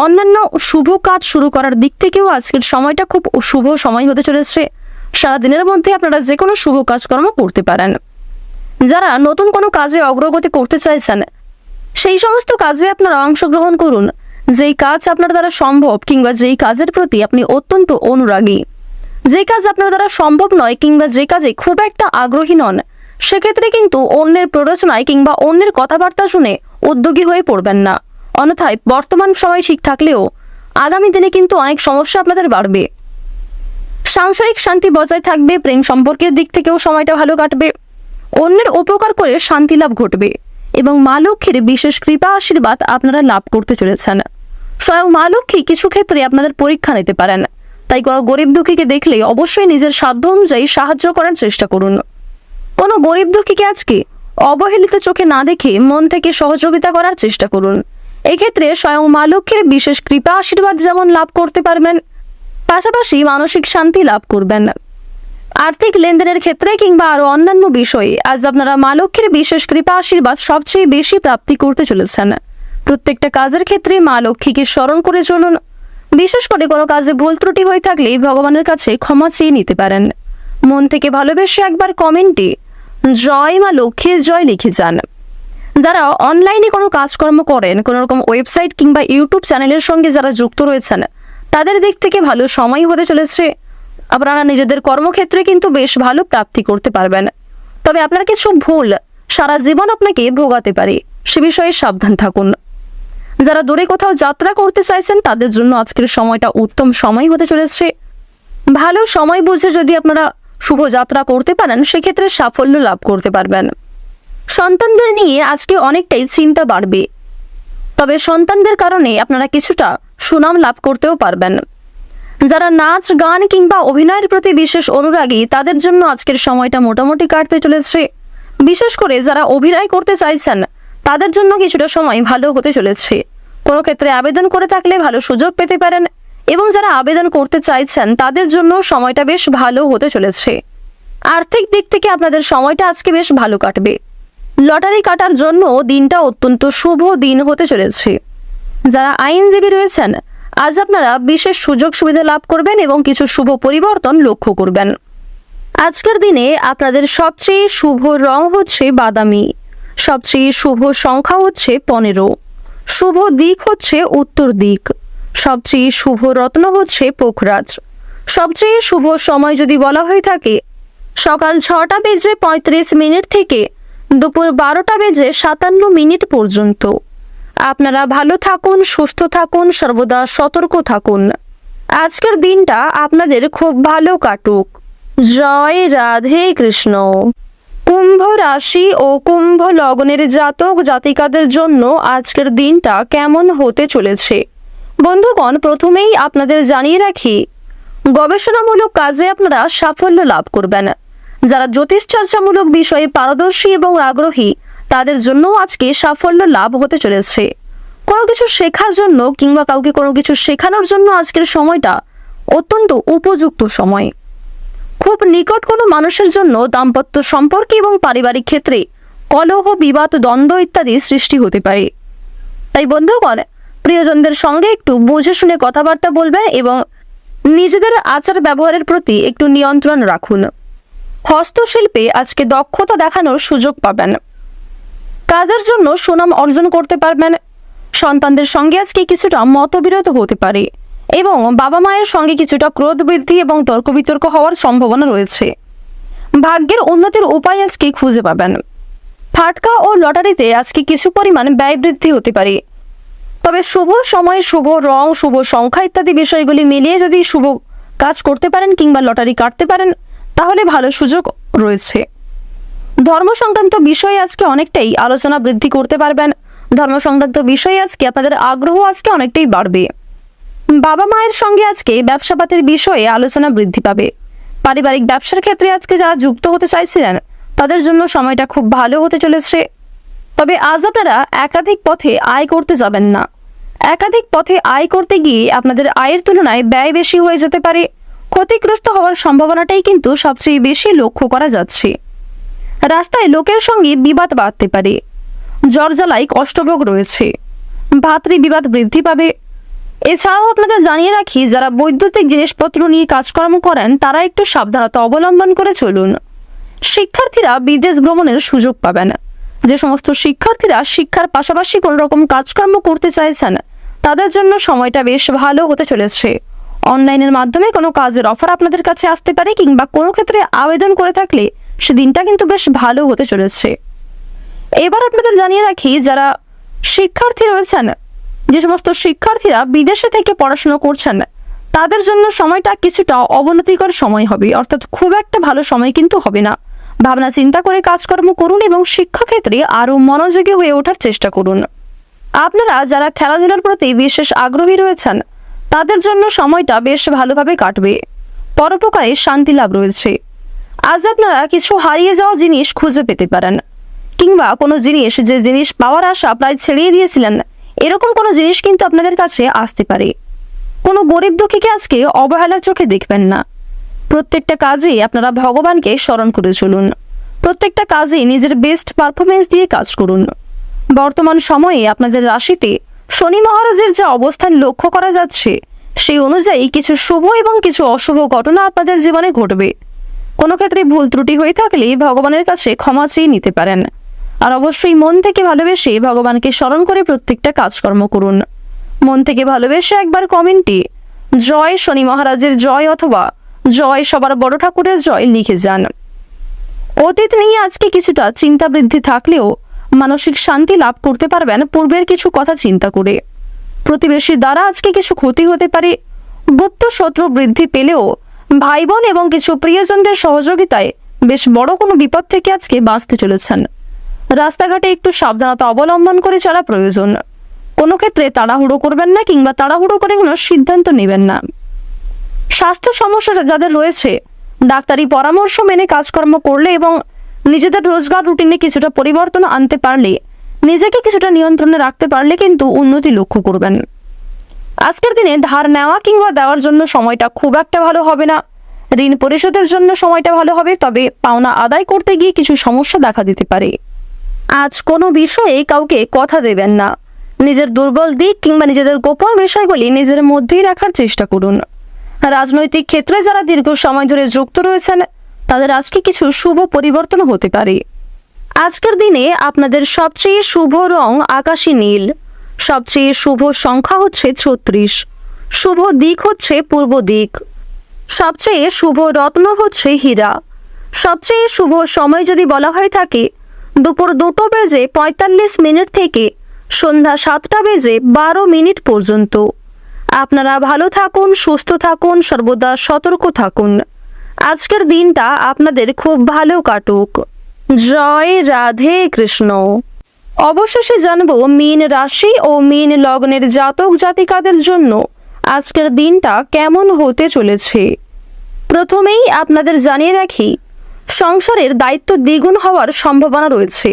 অন্যান্য শুভ কাজ শুরু করার দিক থেকেও আজকের সময়টা খুব শুভ সময় হতে চলেছে। সারাদিনের মধ্যে আপনারা যে কোনো শুভ কাজকর্ম করতে পারেন। যারা নতুন কোনো কাজে অগ্রগতি করতে চাইছেন সেই সমস্ত কাজে আপনারা অংশগ্রহণ করুন, যেই কাজ আপনার দ্বারা সম্ভব কিংবা যেই কাজের প্রতি আপনি অত্যন্ত অনুরাগী। যে কাজ আপনার দ্বারা সম্ভব নয় কিংবা যে কাজে খুব একটা আগ্রহী নন, সেক্ষেত্রে কিন্তু অন্যের প্ররোচনায় কিংবা অন্যের কথাবার্তা শুনে উদ্যোগী হয়ে পড়বেন না। অন্যথায় বর্তমান সময় ঠিক থাকলেও আগামী দিনে কিন্তু অনেক সমস্যা আপনাদের বাড়বে। সাংসারিক শান্তি বজায় থাকবে, প্রেম সম্পর্কের দিক থেকেও সময়টা ভালো কাটবে, অন্যের উপকার করে শান্তি লাভ ঘটবে এবং মা লক্ষ্মীর বিশেষ কৃপা আশীর্বাদ আপনারা লাভ করতে চলেছেন। স্বয়ং মা লক্ষ্মী কিছু ক্ষেত্রে আপনাদের পরীক্ষা নিতে পারেন, তাই কোনো গরিব দুঃখীকে দেখলে অবশ্যই নিজের সাধ্য অনুযায়ী সাহায্য করার চেষ্টা করুন। কোনো গরিব দুঃখীকে আজকে অবহেলিত চোখে না দেখে মন থেকে সহযোগিতা করার চেষ্টা করুন। এক্ষেত্রে স্বয়ং মা লক্ষ্মীর বিশেষ কৃপা আশীর্বাদ যেমন লাভ করতে পারবেন, পাশাপাশি মানসিক শান্তি লাভ করবেন। আর্থিক লেনদেনের ক্ষেত্রে কিংবা আরো অন্যান্য বিষয়ে আজ আপনারা মা লক্ষ্মীর বিশেষ কৃপা আশীর্বাদ সবচেয়ে বেশি প্রাপ্তি করতে চলেছেন। প্রত্যেকটা কাজের ক্ষেত্রে মা লক্ষ্মীকে স্মরণ করে চলুন। বিশেষ করে কোনো কাজে ভুল ত্রুটি হয়ে থাকলে ভগবানের কাছে ক্ষমা চেয়ে নিতে পারেন। মন থেকে ভালোবেসে একবার কমেন্টে জয় মা লক্ষ্মীর জয় লিখে যান। যারা অনলাইনে কোনো কাজকর্ম করেন, কোনো রকম ওয়েবসাইট কিংবা ইউটিউব চ্যানেলের সঙ্গে যারা যুক্ত রয়েছেন, তাদের দিক থেকে ভালো সময় হতে চলেছে। আপনারা নিজেদের কর্মক্ষেত্রে কিন্তু বেশ ভালো প্রাপ্তি করতে পারবেন। তবে আপনার কিছু ভুল সারা জীবন আপনাকে ভোগাতে পারে, সে বিষয়ে সাবধান থাকুন। যারা দূরে কোথাও যাত্রা করতে চাইছেন তাদের জন্য আজকের সময়টা উত্তম সময় হতে চলেছে। ভালো সময় বুঝে যদি আপনারা শুভ যাত্রা করতে পারেন, সেক্ষেত্রে সাফল্য লাভ করতে পারবেন। সন্তানদের নিয়ে আজকে অনেকটাই চিন্তা বাড়বে, তবে সন্তানদের কারণে আপনারা কিছুটা সুনাম লাভ করতেও পারবেন। যারা নাচ গান কিংবা অভিনয়ের প্রতি বিশেষ অনুরাগী, তাদের জন্য আজকের সময়টা মোটামুটি কাটতে চলেছে। বিশেষ করে যারা অভিনয় করতে চাইছেন তাদের জন্য কিছুটা সময় ভালো হতে চলেছে। কোনো ক্ষেত্রে আবেদন করে থাকলে ভালো সুযোগ পেতে পারেন এবং যারা আবেদন করতে চাইছেন তাদের জন্য সময়টা বেশ ভালো হতে চলেছে। আর্থিক দিক থেকে আপনাদের সময়টা আজকে বেশ ভালো কাটবে। লটারি কাটার জন্য দিনটা অত্যন্ত শুভ দিন হতে চলেছে। যারা আইনজীবী রয়েছেন আজ আপনারা বিশেষ সুযোগ সুবিধা লাভ করবেন এবং কিছু শুভ পরিবর্তন লক্ষ্য করবেন। আজকের দিনে আপনাদের সবচেয়ে শুভ রং হচ্ছে বাদামি, সবচেয়ে শুভ সংখ্যা হচ্ছে 15, শুভ দিক হচ্ছে উত্তর দিক, সবচেয়ে শুভ রত্ন হচ্ছে পোখরাজ। সবচেয়ে শুভ সময় যদি বলা হয়ে থাকে সকাল 6টা বেজে 35 মিনিট থেকে দুপুর 12টা বেজে 57 মিনিট পর্যন্ত। আপনারা ভালো থাকুন, সুস্থ থাকুন, সর্বদা সতর্ক থাকুন। আজকের দিনটা আপনাদের খুব ভালো কাটুক। জয় রাধে কৃষ্ণ। কুম্ভ রাশি ও কুম্ভ লগ্নের জাতক জাতিকাদের জন্য আজকের দিনটা কেমন হতে চলেছে? বন্ধুগণ, প্রথমেই আপনাদের জানিয়ে রাখি, গবেষণামূলক কাজে আপনারা সাফল্য লাভ করবেন। যারা জ্যোতিষ চর্চামূলক বিষয়ে পারদর্শী এবং আগ্রহী, তাদের জন্য আজকে সাফল্য লাভ হতে চলেছে। কোনো কিছু শেখার জন্য কিংবা কাউকে কোনো কিছু শেখানোর জন্য আজকের সময়টা অত্যন্ত উপযুক্ত সময়। খুব নিকট কোনো মানুষের জন্য দাম্পত্য সম্পর্কে এবং পারিবারিক ক্ষেত্রে কলহ, বিবাদ, দ্বন্দ্ব ইত্যাদি সৃষ্টি হতে পারে। তাই বন্ধুগণ, প্রিয়জনদের সঙ্গে একটু বুঝে শুনে কথাবার্তা বলবেন এবং নিজেদের আচার ব্যবহারের প্রতি একটু নিয়ন্ত্রণ রাখুন। হস্তশিল্পে আজকে দক্ষতা দেখানোর সুযোগ পাবেন। কাজের জন্য সুনাম অর্জন করতে পারবেন। সন্তানদের সঙ্গে আজকে কিছুটা মতবিরোধ হতে পারে এবং বাবা মায়ের সঙ্গে কিছুটা ক্রোধ বৃদ্ধি এবং তর্ক বিতর্ক হওয়ার সম্ভাবনা রয়েছে। ভাগ্যের উন্নতির উপায় আজকে খুঁজে পাবেন। ফাটকা ও লটারিতে আজকে কিছু পরিমাণ ব্যয় বৃদ্ধি হতে পারে, তবে শুভ সময়, শুভ রং, শুভ সংখ্যা ইত্যাদি বিষয়গুলি মিলিয়ে যদি শুভ কাজ করতে পারেন কিংবা লটারি কাটতে পারেন তাহলে ভালো সুযোগ রয়েছে। ধর্ম সংক্রান্ত বিষয়ে আজকে অনেকটাই আলোচনা বৃদ্ধি করতে পারবেন। ধর্ম সংক্রান্ত বিষয়ে আজকে আপনাদের আগ্রহ আজকে অনেকটাই বাড়বে। বাবা মায়ের সঙ্গে আজকে ব্যবসাপাতির বিষয়ে আলোচনা বৃদ্ধি পাবে। পারিবারিক ব্যবসার ক্ষেত্রে আজকে যারা যুক্ত হতে চাইছিলেন তাদের জন্য সময়টা খুব ভালো হতে চলেছে। তবে আজ আপনারা একাধিক পথে আয় করতে যাবেন না। একাধিক পথে আয় করতে গিয়ে আপনাদের আয়ের তুলনায় ব্যয় বেশি হয়ে যেতে পারে। ক্ষতিগ্রস্ত হওয়ার সম্ভাবনাটাই কিন্তু সবচেয়ে বেশি লক্ষ্য করা যাচ্ছে। রাস্তায় লোকের সঙ্গে বিবাদ বাড়তে পারে। জ্বর জ্বালায় কষ্টভোগ রয়েছে। ভাতৃ বিবাদ বৃদ্ধি পাবে। এছাড়াও আপনাদের জানিয়ে রাখি, যারা বৈদ্যুতিক জিনিসপত্র নিয়ে কাজকর্ম করেন তারা একটু সাবধানতা অবলম্বন করে চলুন। শিক্ষার্থীরা বিদেশ ভ্রমণের সুযোগ পাবেন। যে সমস্ত শিক্ষার্থীরা শিক্ষার পাশাপাশি কোনো রকম কাজকর্ম করতে চাইছেন তাদের জন্য সময়টা বেশ ভালো হতে চলেছে। অনলাইনের মাধ্যমে কোনো কাজের অফার আপনাদের কাছে আসতে পারে, কিংবা কোনো ক্ষেত্রে আবেদন করে থাকলে সেদিনটা কিন্তু বেশ ভালো হতে চলেছে। এবার আপনাদের জানিয়ে রাখি, যারা শিক্ষার্থী রয়েছেন, যে সমস্ত শিক্ষার্থীরা বিদেশে থেকে পড়াশোনা করছেন তাদের জন্য সময়টা কিছুটা অবনতিকর সময় হবে, অর্থাৎ খুব একটা ভালো সময় কিন্তু হবে না। ভাবনা চিন্তা করে কাজকর্ম করুন এবং শিক্ষাক্ষেত্রে আরও মনোযোগী হয়ে ওঠার চেষ্টা করুন। আপনারা যারা খেলাধুলার প্রতি বিশেষ আগ্রহী রয়েছেন তাদের জন্য সময়টা বেশ ভালোভাবে কাটবে। পরোপকারে শান্তি লাভ রয়েছে। আজ আপনারা কিছু হারিয়ে যাওয়া জিনিস খুঁজে পেতে পারেন, কিংবা কোনো জিনিস, যে জিনিস পাওয়ার আশা প্রায় ছেড়িয়ে দিয়েছিলেন, এরকম কোনো জিনিস কিন্তু আপনাদের কাছে আসতে পারে। কোনো গরিব দুঃখীকে আজকে অবহেলার চোখে দেখবেন না। প্রত্যেকটা কাজেই আপনারা ভগবানকে স্মরণ করে চলুন। প্রত্যেকটা কাজে নিজের বেস্ট পারফরমেন্স দিয়ে কাজ করুন। বর্তমান সময়ে আপনাদের রাশিতে শনি মহারাজের যে অবস্থান লক্ষ্য করা যাচ্ছে সেই অনুযায়ী কিছু শুভ এবং কিছু অশুভ ঘটনা আপনাদের জীবনে ঘটবে। কোনো ক্ষেত্রে ভুল ত্রুটি হয়ে থাকলে ভগবানের কাছে ক্ষমা চেয়ে নিতে পারেন। আর অবশ্যই মন থেকে ভালোবেসে ভগবানকে স্মরণ করে প্রত্যেকটা কাজকর্ম করুন। মন থেকে ভালোবেসে একবার কমেন্টে জয় শনি মহারাজের জয় অথবা জয় সবার বড় ঠাকুরের জয় লিখে যান। অতীত নিয়ে আজকে কিছুটা চিন্তা বৃদ্ধি থাকলেও মানসিক শান্তি লাভ করতে পারবেন পূর্বের কিছু কথা চিন্তা করে। প্রতিবেশীর দ্বারা আজকে কিছু ক্ষতি হতে পারে। গুপ্ত শত্রু বৃদ্ধি পেলেও ভাই বোন এবং কিছু প্রিয়জনদের সহযোগিতায় বেশ বড় কোনো বিপদ থেকে আজকে বাঁচতে চলেছেন। রাস্তাঘাটে একটু সাবধানতা অবলম্বন করে চলা প্রয়োজন। কোনো ক্ষেত্রে তাড়াহুড়ো করবেন না, কিংবা তাড়াহুড়ো করে কোনো সিদ্ধান্ত নেবেন না। স্বাস্থ্য সমস্যা যাদের রয়েছে, ডাক্তারি পরামর্শ মেনে কাজকর্ম করলে এবং নিজেদের রোজগার রুটিনে কিছুটা পরিবর্তন আনতে পারলে, নিজেকে কিছুটা নিয়ন্ত্রণে রাখতে পারলে কিন্তু উন্নতি লক্ষ্য করবেন। আজকের দিনে ধার নেওয়া কিংবা দেওয়ার জন্য সময়টা খুব একটা ভালো হবে না। ঋণ পরিশোধের জন্য সময়টা ভালো হবে, তবে পাওনা আদায় করতে গিয়ে কিছু সমস্যা দেখা দিতে পারে। আজ কোনো বিষয়ে কাউকে কথা দেবেন না। নিজের দুর্বল দিক কিংবা নিজেদের গোপন বিষয়গুলি নিজের মধ্যেই রাখার চেষ্টা করুন। রাজনৈতিক ক্ষেত্রে যারা দীর্ঘ সময় ধরে যুক্ত রয়েছেন তাদের আজকে কিছু শুভ পরিবর্তন হতে পারে। আজকের দিনে আপনাদের সবচেয়ে শুভ রং আকাশী নীল। সবচেয়ে শুভ সংখ্যা হচ্ছে 36। শুভ দিক হচ্ছে পূর্ব দিক। সবচেয়ে শুভ রত্ন হচ্ছে হীরা। সবচেয়ে শুভ সময় যদি বলা হয়ে থাকে দুপুর 2:45 থেকে সন্ধ্যা 7:12 পর্যন্ত। আপনারা ভালো থাকুন, সুস্থ থাকুন, সর্বদা সতর্ক থাকুন। আজকের দিনটা আপনাদের খুব ভালো কাটুক। জয় রাধে কৃষ্ণ। অবশেষে জানবো মীন রাশি ও মীন লগ্নের জাতক জাতিকাদের জন্য আজকের দিনটা কেমন হতে চলেছে। প্রথমেই আপনাদের জানিয়ে রাখি, সংসারের দায়িত্ব দ্বিগুণ হওয়ার সম্ভাবনা রয়েছে।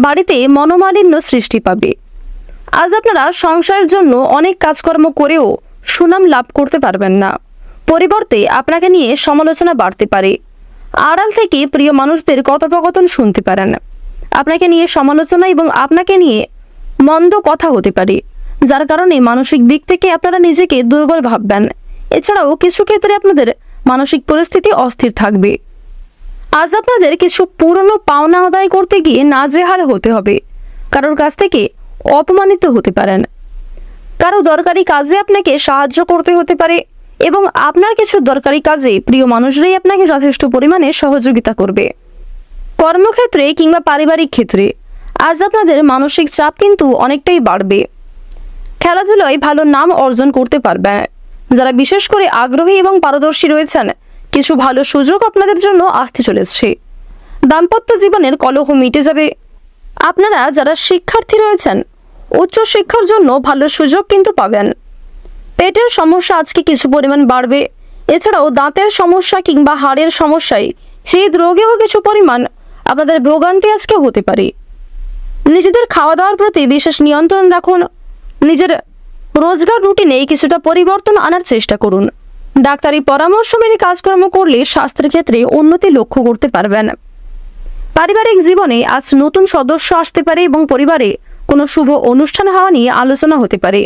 বাড়িতে মনোমালিন্য সৃষ্টি পাবে। আজ আপনারা সংসারের জন্য অনেক কাজকর্ম করেও সুনাম লাভ করতে পারবেন না। পরিবর্তে আপনাকে নিয়ে সমালোচনা বাড়তে পারে। আড়াল থেকে প্রিয় মানুষদের কথোপকথন শুনতে পারেন। আপনাকে নিয়ে সমালোচনা এবং আপনাকে নিয়ে মন্দ কথা হতে পারে, যার কারণে মানসিক দিক থেকে আপনারা নিজেকে দুর্বল ভাববেন। এছাড়াও কিছু ক্ষেত্রে আপনাদের মানসিক পরিস্থিতি অস্থির থাকবে। আজ আপনাদের কিছু পুরনো পাওনা আদায় করতে গিয়ে নাজেহাল হতে হবে। কারোর কাছ থেকে অপমানিত হতে পারেন। কারো দরকারি কাজে আপনাকে সাহায্য করতে হতে পারে এবং আপনার কিছু দরকারি কাজে প্রিয় মানুষরাই আপনাকে যথেষ্ট পরিমাণে সহযোগিতা করবে। কর্মক্ষেত্রে কিংবা পারিবারিক ক্ষেত্রে আজ আপনাদের মানসিক চাপ কিন্তু অনেকটাই বাড়বে। খেলাধুলায় ভালো নাম অর্জন করতে পারবেন। যারা বিশেষ করে আগ্রহী এবং পারদর্শী রয়েছেন, কিছু ভালো সুযোগ আপনাদের জন্য আসতে চলেছে। দাম্পত্য জীবনের কলহ মিটে যাবে। আপনারা যারা শিক্ষার্থী রয়েছেন, উচ্চ শিক্ষার জন্য ভালো সুযোগ কিন্তু পাবেন। পেটের সমস্যা আজকে কিছু পরিমাণ বাড়বে। এছাড়াও দাঁতের সমস্যা কিংবা হাড়ের সমস্যায়, হৃদরোগেও কিছু পরিমাণ আপনাদের ভোগান্তি আজকে হতে পারে। নিজেদের খাওয়া দাওয়ার প্রতি বিশেষ নিয়ন্ত্রণ রাখুন। নিজের রোজগার রুটিনে কিছুটা পরিবর্তন আনার চেষ্টা করুন। ডাক্তারি পরামর্শ মেনে কাজকর্ম করলে স্বাস্থ্যের ক্ষেত্রে উন্নতি লক্ষ্য করতে পারবেন। পারিবারিক জীবনে আজ নতুন সদস্য আসতে পারে এবং পরিবারে কোনো শুভ অনুষ্ঠান হওয়া নিয়ে আলোচনা হতে পারে।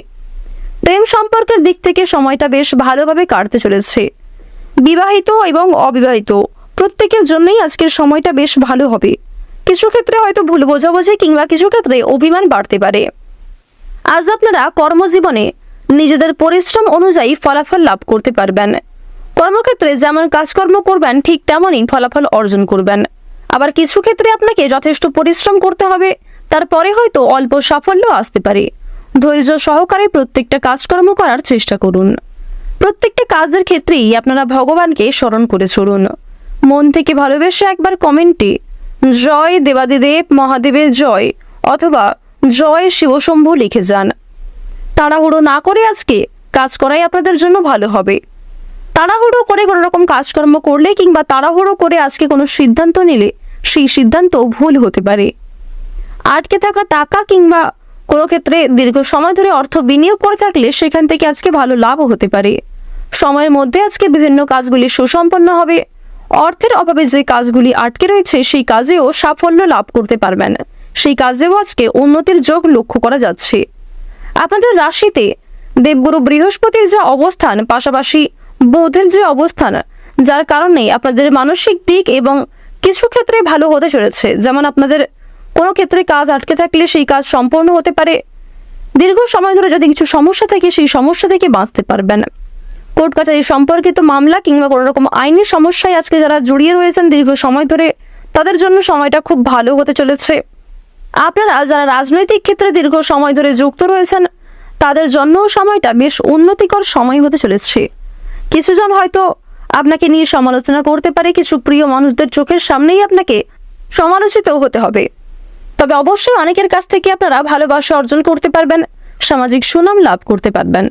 প্রেম সম্পর্কের দিক থেকে সময়টা বেশ ভালোভাবে কাটতে চলেছে। বিবাহিত এবং অবিবাহিত প্রত্যেকের জন্যই আজকের সময়টা বেশ ভালো হবে। কিছু ক্ষেত্রে হয়তো ভুল বোঝাবুঝি কিংবা কিছু ক্ষেত্রে অভিমান বাড়তে পারে। আজ আপনারা কর্মজীবনে নিজেদের পরিশ্রম অনুযায়ী ফলাফল লাভ করতে পারবেন। কর্মক্ষেত্রে যেমন কাজকর্ম করবেন ঠিক তেমনই ফলাফল অর্জন করবেন। আবার কিছু ক্ষেত্রে আপনাকে যথেষ্ট পরিশ্রম করতে হবে, তারপরে হয়তো অল্প সাফল্য আসতে পারে। ধৈর্য সহকারে প্রত্যেকটা কাজকর্ম করার চেষ্টা করুন। প্রত্যেকটা কাজের ক্ষেত্রেই আপনারা ভগবানকে স্মরণ করে চলুন। মন থেকে ভালোবেসে একবার কমেন্টে জয় দেবাদিদেব মহাদেবের জয় অথবা জয় শিবশম্ভু লিখে যান। তাড়াহুড়ো না করে আজকে কাজ করাই আপনাদের জন্য ভালো হবে। তাড়াহুড়ো করে কোনো রকম কাজকর্ম করলে কিংবা তাড়াহুড়ো করে আজকে কোনো সিদ্ধান্ত নিলে সেই সিদ্ধান্ত ভুল হতে পারে। আটকে থাকা টাকা কিংবা কোনো ক্ষেত্রে দীর্ঘ সময় ধরে অর্থ বিনিয়োগ করে থাকলে সেখান থেকে আজকে ভালো লাভও হতে পারে। সময়ের মধ্যে আজকে বিভিন্ন কাজগুলি সুসম্পন্ন হবে। অর্থের অভাবে যে কাজগুলি আটকে রয়েছে সেই কাজেও সাফল্য লাভ করতে পারবেন। সেই কাজেও আজকে উন্নতির যোগ লক্ষ্য করা যাচ্ছে। আপনাদের রাশিতে দেবগুরু বৃহস্পতির যে অবস্থান, পাশাপাশি বুধের যে অবস্থান, যার কারণে আপনাদের মানসিক দিক এবং কিছু ক্ষেত্রে ভালো হতে চলেছে। যেমন আপনাদের কোনো ক্ষেত্রে কাজ আটকে থাকলে সেই কাজ সম্পূর্ণ হতে পারে। দীর্ঘ সময় ধরে যদি কিছু সমস্যা থাকে সেই সমস্যা থেকে বাঁচতে পারবেন। কোর্ট কাছারি সম্পর্কিত মামলা কিংবা কোনো রকম আইনি সমস্যায় আজকে যারা জড়িয়ে রয়েছেন দীর্ঘ সময় ধরে, তাদের জন্য সময়টা খুব ভালো হতে চলেছে। আপনারা যারা রাজনৈতিক ক্ষেত্রে দীর্ঘ সময় ধরে যুক্ত রয়েছেন তাদের জন্যও সময়টা বেশ উন্নতিকর সময় হতে চলেছে। কিছুজন হয়তো আপনাকে নিয়ে সমালোচনা করতে পারে, কিছু প্রিয় মানুষদের চোখের সামনেই আপনাকে সমালোচিত হতে হবে। তবে অবশ্যই অনেকের কাছ থেকে আপনারা ভালোবাসা অর্জন করতে পারবেন, সামাজিক সুনাম লাভ করতে পারবেন।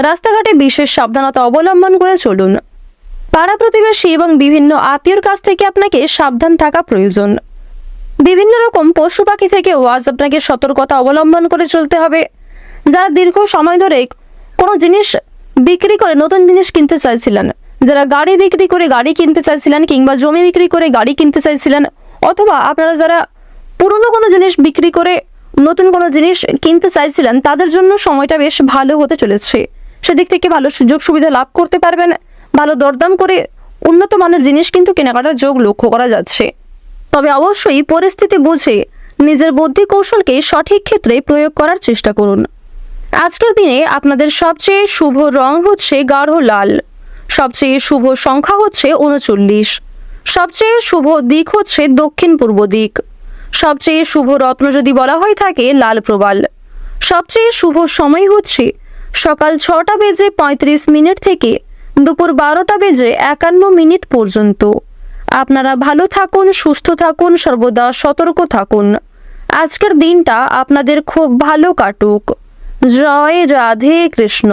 রাস্তাঘাটে বিশেষ সাবধানতা অবলম্বন করে চলুন। পাড়া প্রতিবেশী এবং বিভিন্ন আত্মীয়র কাছ থেকে আপনাকে সাবধান থাকা প্রয়োজন। বিভিন্ন রকম পশু পাখি থেকেও আজ আপনাকে সতর্কতা অবলম্বন করে চলতে হবে। যারা দীর্ঘ সময় ধরে কোনো জিনিস বিক্রি করে নতুন জিনিস কিনতে চাইছিলেন, যারা গাড়ি বিক্রি করে গাড়ি কিনতে চাইছিলেন কিংবা জমি বিক্রি করে গাড়ি কিনতে চাইছিলেন, অথবা আপনারা যারা পুরনো কোনো জিনিস বিক্রি করে নতুন কোনো জিনিস কিনতে চাইছিলেন, তাদের জন্য সময়টা বেশ ভালো হতে চলেছে। সেদিক থেকে ভালো সুযোগ সুবিধা লাভ করতে পারবেন। ভালো দরদাম করে উন্নত মানের জিনিস কিন্তু কেনাকাটার যোগ লক্ষ্য করা যাচ্ছে। তবে অবশ্যই পরিস্থিতি বুঝে নিজের বুদ্ধি কৌশলকে সঠিক ক্ষেত্রে প্রয়োগ করার চেষ্টা করুন। আজকের দিনে আপনাদের সবচেয়ে শুভ রং হচ্ছে গাঢ় লাল, সবচেয়ে শুভ সংখ্যা হচ্ছে 39, সবচেয়ে শুভ দিক হচ্ছে দক্ষিণ পূর্ব দিক, সবচেয়ে শুভ রত্ন যদি বলা হয়ে থাকে লাল প্রবাল, সবচেয়ে শুভ সময় হচ্ছে সকাল 6টা বেজে 35 মিনিট থেকে দুপুর 12টা বেজে 51 মিনিট পর্যন্ত। আপনারা ভালো থাকুন, সুস্থ থাকুন, সর্বদা সতর্ক থাকুন। আজকের দিনটা আপনাদের খুব ভালো কাটুক। জয় রাধে কৃষ্ণ।